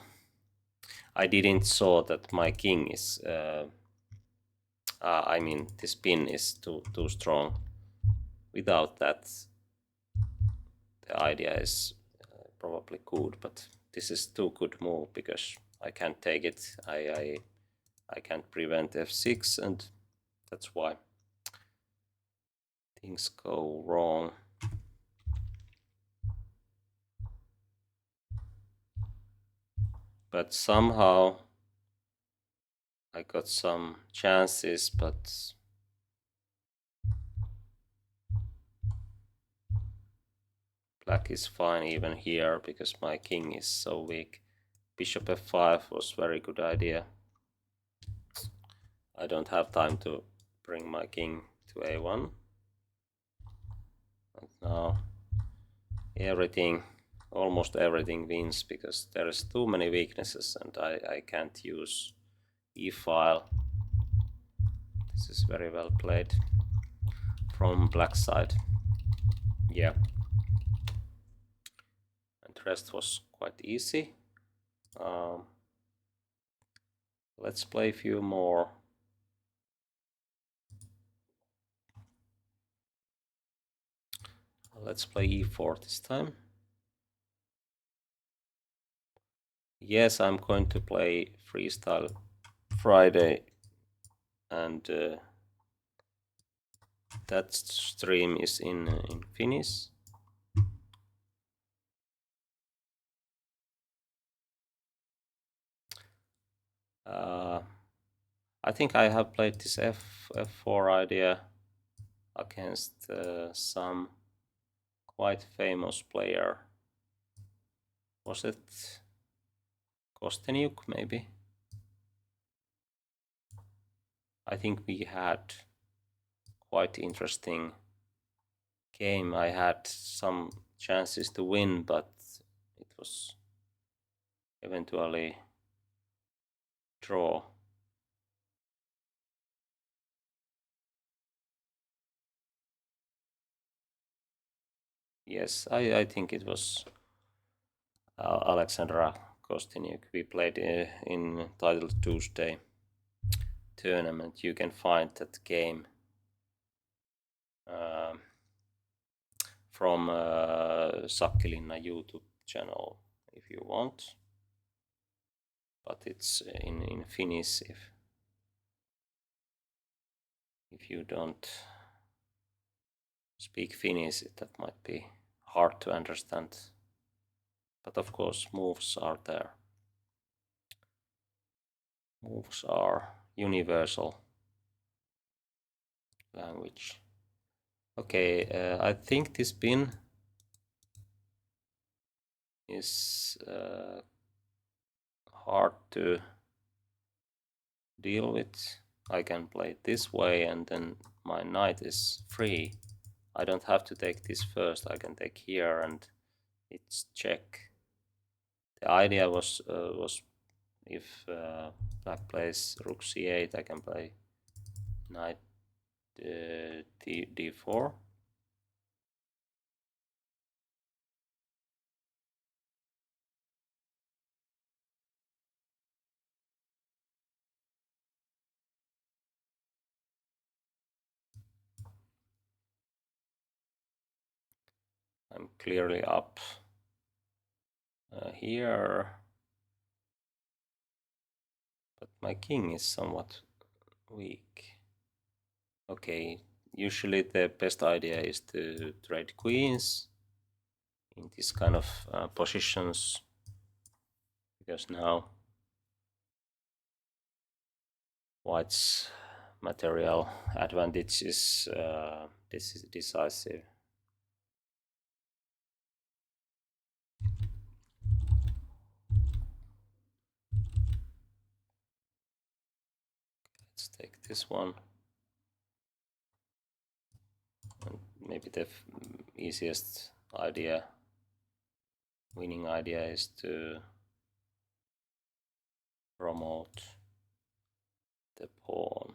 I didn't saw that my king is I mean this pin is too strong. Without that the idea is probably good, but this is too good move because I can't take it. I can't prevent f6, and that's why things go wrong. But somehow I got some chances, but black is fine even here because my king is so weak. Bishop f5 was very good idea. I don't have time to bring my king to a1. And now everything, almost everything wins because there is too many weaknesses and I can't use e-file. This is very well played from black side. Yeah. And the rest was quite easy. Let's play a few more. Let's play e4 this time. Yes, I'm going to play Freestyle Friday, and that stream is in Finnish. I think I have played this f4 idea against some quite famous player. Was it Kosteniuk maybe? I think we had quite interesting game. I had some chances to win, but it was eventually draw. Yes, I think it was Alexandra Kosteniuk. We played in Title Tuesday tournament. You can find that game from Shakkilinna YouTube channel if you want, but it's in Finnish if you don't speak Finnish, that might be hard to understand, but of course moves are there. Moves are universal language. Okay, I think this pin is hard to deal with. I can play it this way and then my knight is free. I don't have to take this first. I can take here and it's check. The idea was if black plays rook c8, I can play knight d4. I'm clearly up here, but my king is somewhat weak. Okay, usually the best idea is to trade queens in this kind of positions, because now white's material advantage is decisive. Let's take this one. And maybe the easiest idea, winning idea, is to promote the pawn.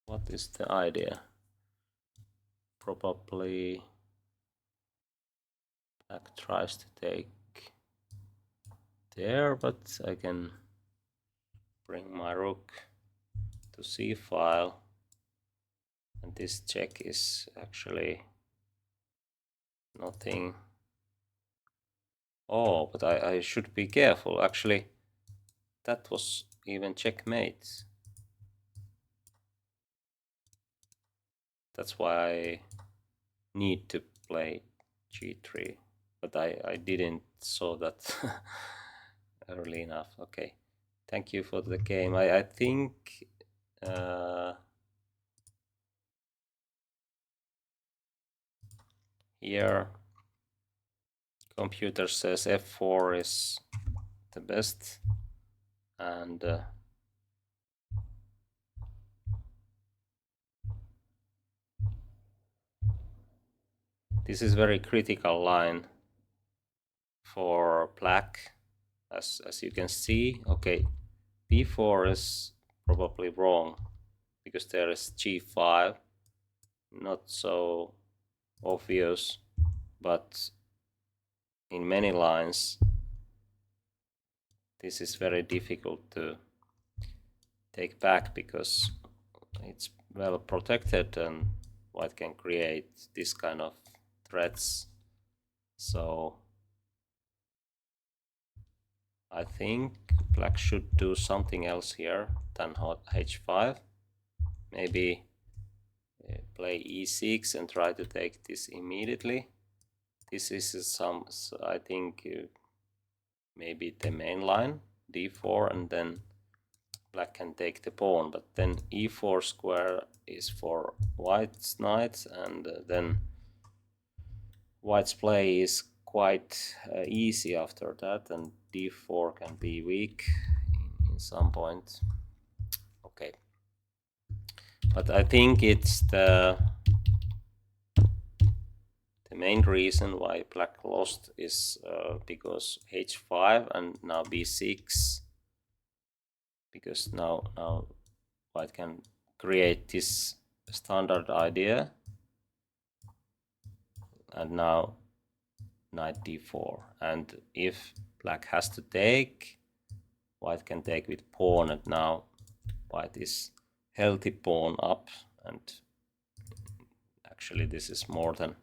What is the idea? Probably black tries to take there, but I can bring my rook to c file, and this check is actually nothing. Oh, but I should be careful. Actually, that was even checkmate. That's why I need to play g3, but I didn't saw that early enough. Okay, thank you for the game. I think here computer says f4 is the best, and this is very critical line for black, as you can see. Okay, b4 is probably wrong because there is g5, not so obvious, but in many lines this is very difficult to take back because it's well protected and white can create this kind of threats. So I think black should do something else here than h5. Maybe play e6 and try to take this immediately. This is some, I think, maybe the main line, d4, and then black can take the pawn, but then e4 square is for white's knight, and then white's play is quite easy after that, and d4 can be weak in some point. Okay, but I think it's the main reason why black lost is because h5 and now b6, because now white can create this standard idea, and now knight d4, and if black has to take, white can take with pawn, and now white is healthy pawn up, and actually this is more than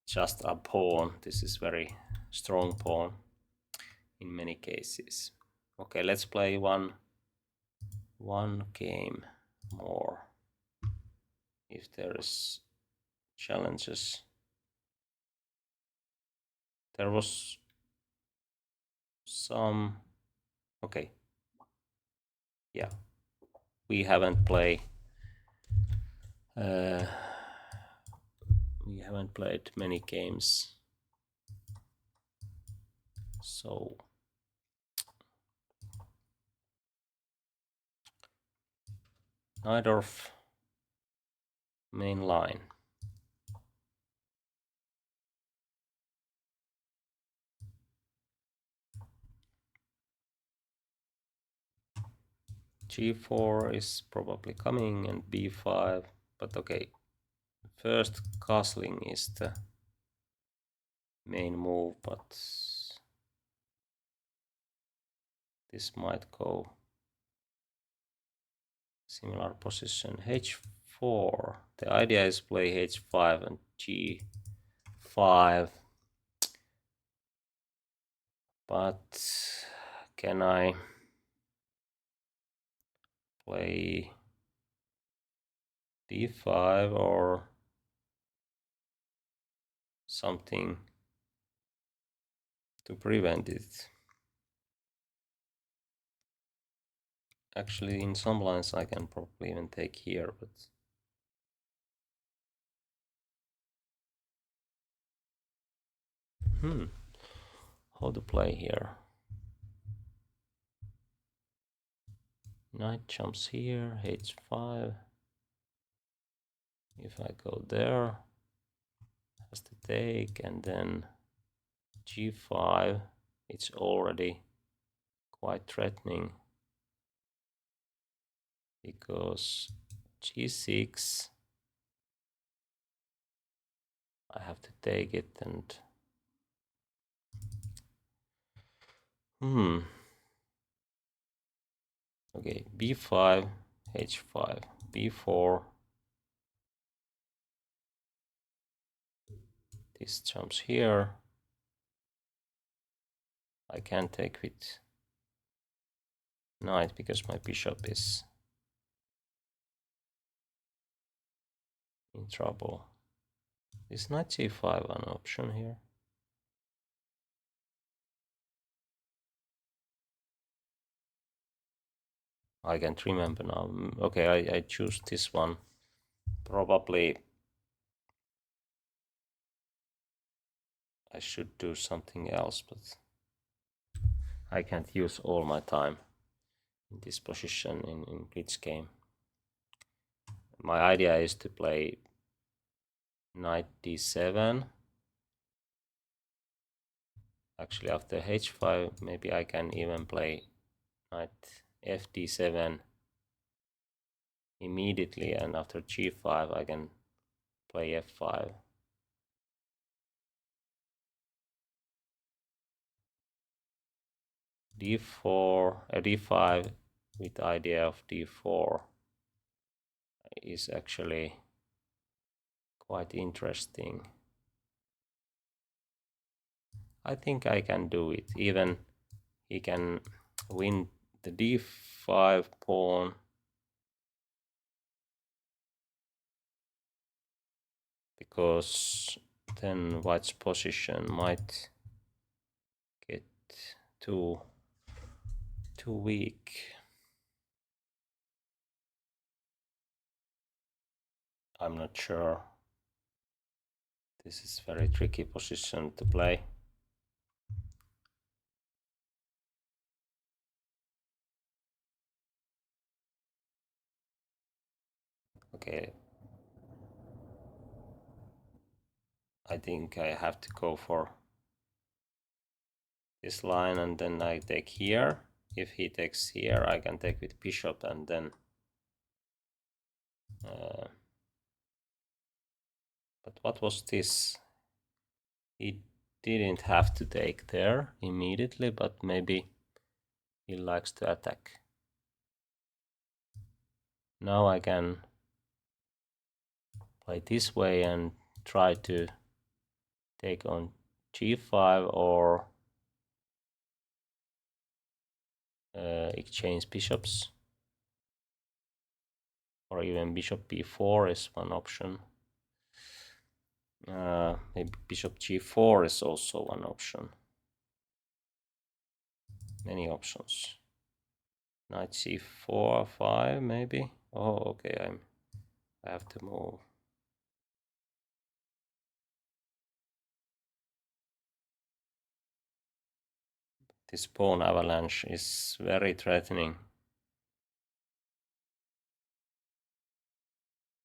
just a pawn, this is very strong pawn in many cases. Okay, let's play one game more if there is challenges. There was some, okay, yeah, we haven't played many games, so Najdorf main line. g4 is probably coming, and b5, but okay, first castling is the main move, but this might go similar position. h4, the idea is play h5 and g5, but can I play d5 or something to prevent it? Actually, in some lines I can probably even take here, but how to play here? Knight jumps here, h5. If I go there, has to take, and then g5, it's already quite threatening because g6, I have to take it, and okay, b5, h5, b4, this jumps here. I can't take with knight because my bishop is in trouble. Is knight c5 an option here? I can't remember now. Okay, I choose this one. Probably I should do something else, but I can't use all my time in this position in Glitch game. My idea is to play knight d7. Actually, after h5, maybe I can even play knight fd7 immediately, and after g5 I can play f5. d4, d5 with idea of d4 is actually quite interesting. I think I can do it. Even he can win the d5 pawn. Because then white's position might get too weak. I'm not sure. This is very tricky position to play. Okay. I think I have to go for this line, and then I take here. If he takes here, I can take with bishop, and then but what was this? He didn't have to take there immediately, but maybe he likes to attack. Now I can play this way and try to take on g5 or exchange bishops, or even bishop b4 is one option. Maybe bishop g4 is also one option. Many options. Knight c4, 5 maybe. Oh, okay, I have to move. This pawn avalanche is very threatening.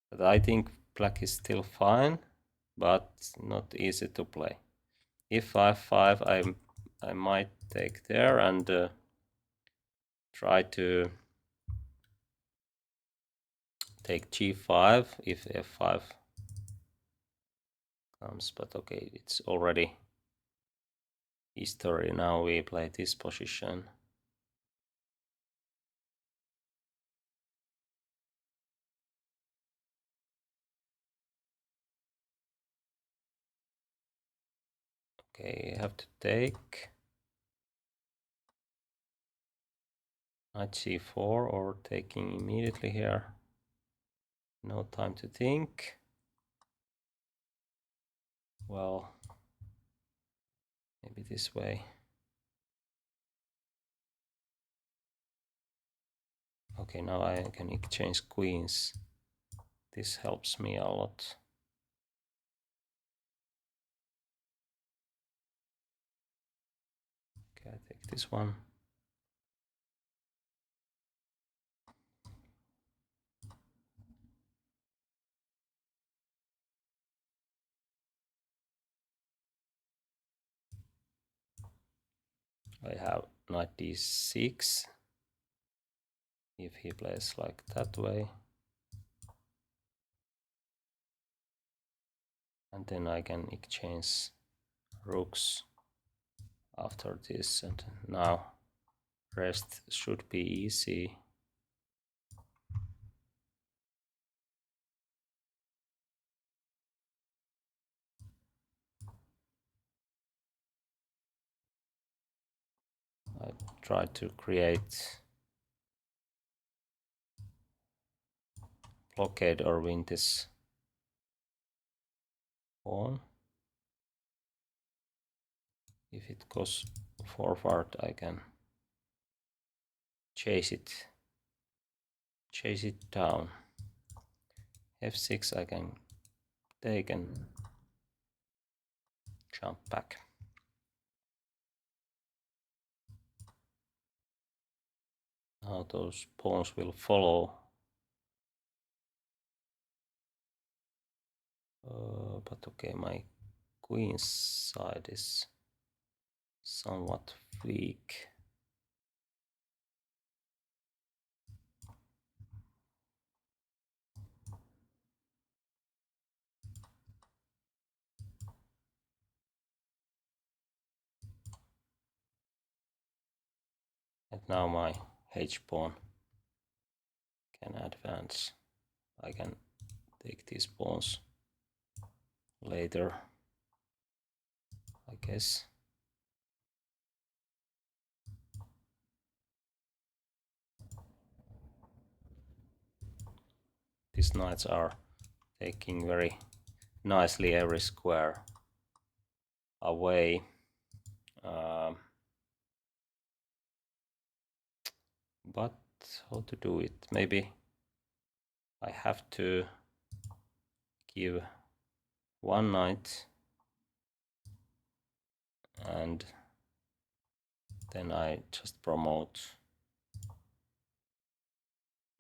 But I think black is still fine, but not easy to play. If f5, I might take there and try to take g5 if f5 comes, but okay, it's already history. Now we play this position. Okay, I have to take knight c4 or taking immediately here. No time to think. Well, maybe this way. Okay, now I can exchange queens. This helps me a lot. Okay, I take this one. I have knight d6. If he plays like that way, and then I can exchange rooks after this, and now rest should be easy. I try to create blockade or win this pawn. If it goes forward, I can chase it down. f6 I can take and jump back. Now those pawns will follow. But okay, my queen's side is somewhat weak. And now my h-pawn can advance. I can take these pawns later, I guess. These knights are taking very nicely every square away. But how to do it? Maybe I have to give one knight and then I just promote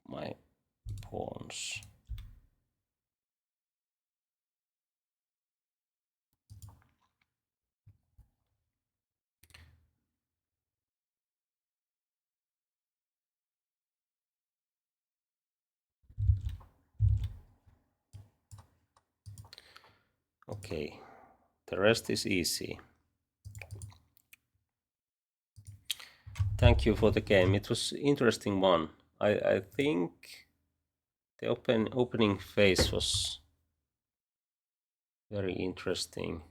my pawns. Okay, the rest is easy. Thank you for the game. It was interesting one. I think the opening phase was very interesting.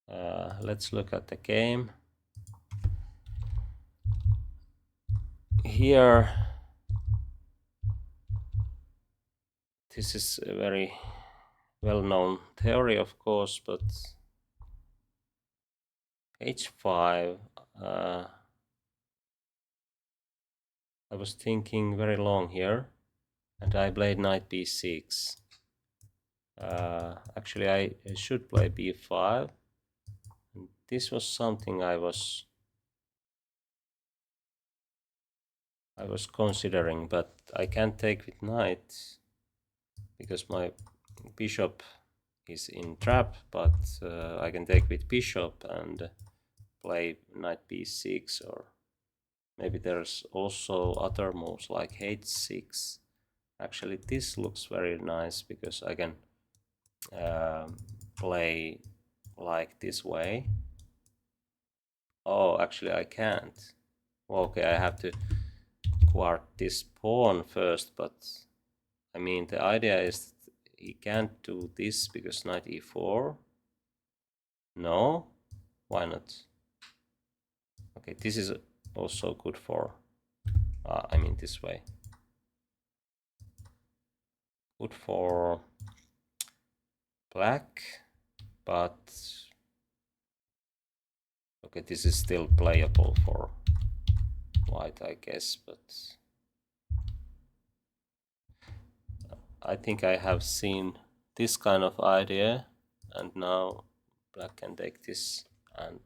Let's look at the game. Here, this is a very well-known theory, of course, but h5, I was thinking very long here, and I played knight b6. Actually, I should play b5. And this was something I was considering, but I can't take with knight because my bishop is in trap, but I can take with bishop and play knight b6, or maybe there's also other moves like h6. Actually, this looks very nice because I can play like this way. Oh, actually I can't. Okay, I have to guard this pawn first, but I mean the idea is that he can't do this because knight e4. No? Why not? Okay, this is also good for, I mean this way. Good for black, but okay, this is still playable for white, I guess, but I think I have seen this kind of idea, and now black can take this, and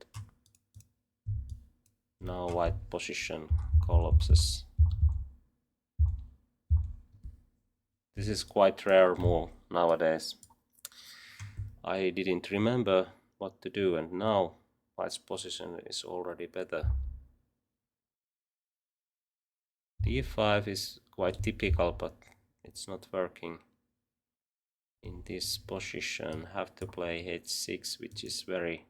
now white position collapses. This is quite rare move nowadays. I didn't remember what to do, and now white's position is already better. d5 is quite typical, but it's not working. In this position, have to play h6, which is very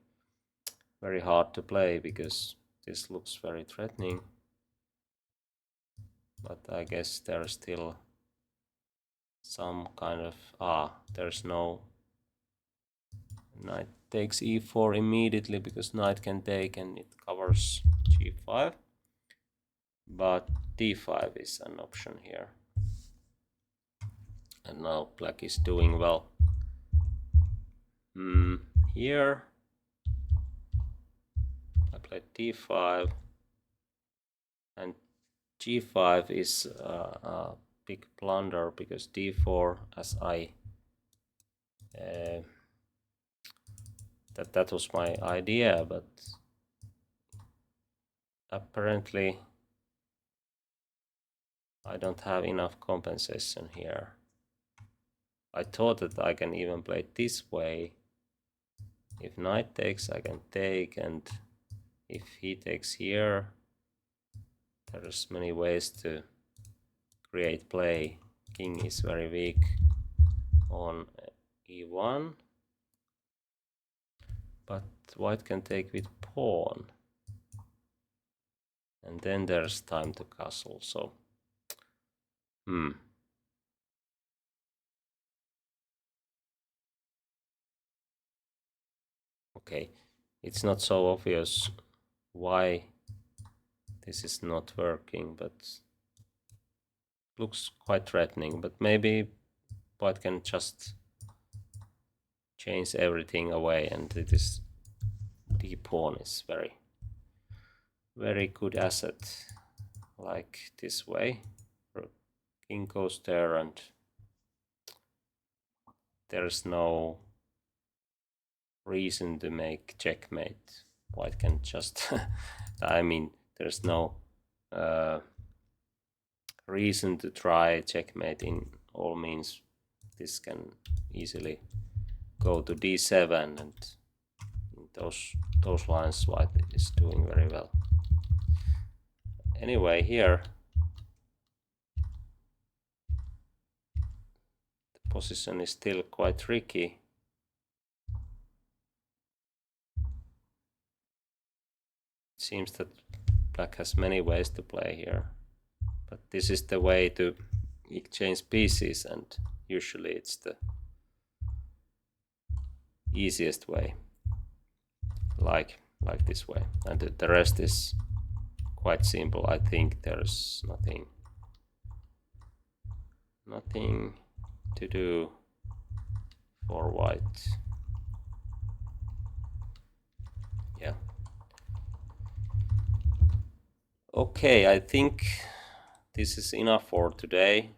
hard to play because this looks very threatening. But I guess there's still some kind of there's no knight takes e4 immediately because knight can take and it covers g5. But d5 is an option here. And now black is doing well. Here I played d5 and g5 is a big blunder because d4, as I that was my idea, but apparently I don't have enough compensation here. I thought that I can even play it this way. If knight takes, I can take, and if he takes here, there's many ways to create play. King is very weak on e1, but white can take with pawn, and then there's time to castle. So okay, it's not so obvious why this is not working, but looks quite threatening. But maybe white can just change everything away, and it is d pawn is very good asset, like this way. King goes there and there's no reason to make checkmate. White can just I mean, there's no reason to try checkmate in all means. This can easily go to d7, and in those lines white is doing very well. Anyway, here the position is still quite tricky. It seems that black has many ways to play here, but this is the way to exchange pieces, and usually it's the easiest way, like this way, and the rest is quite simple. I think there's nothing to do for white. Yeah. Okay, I think this is enough for today.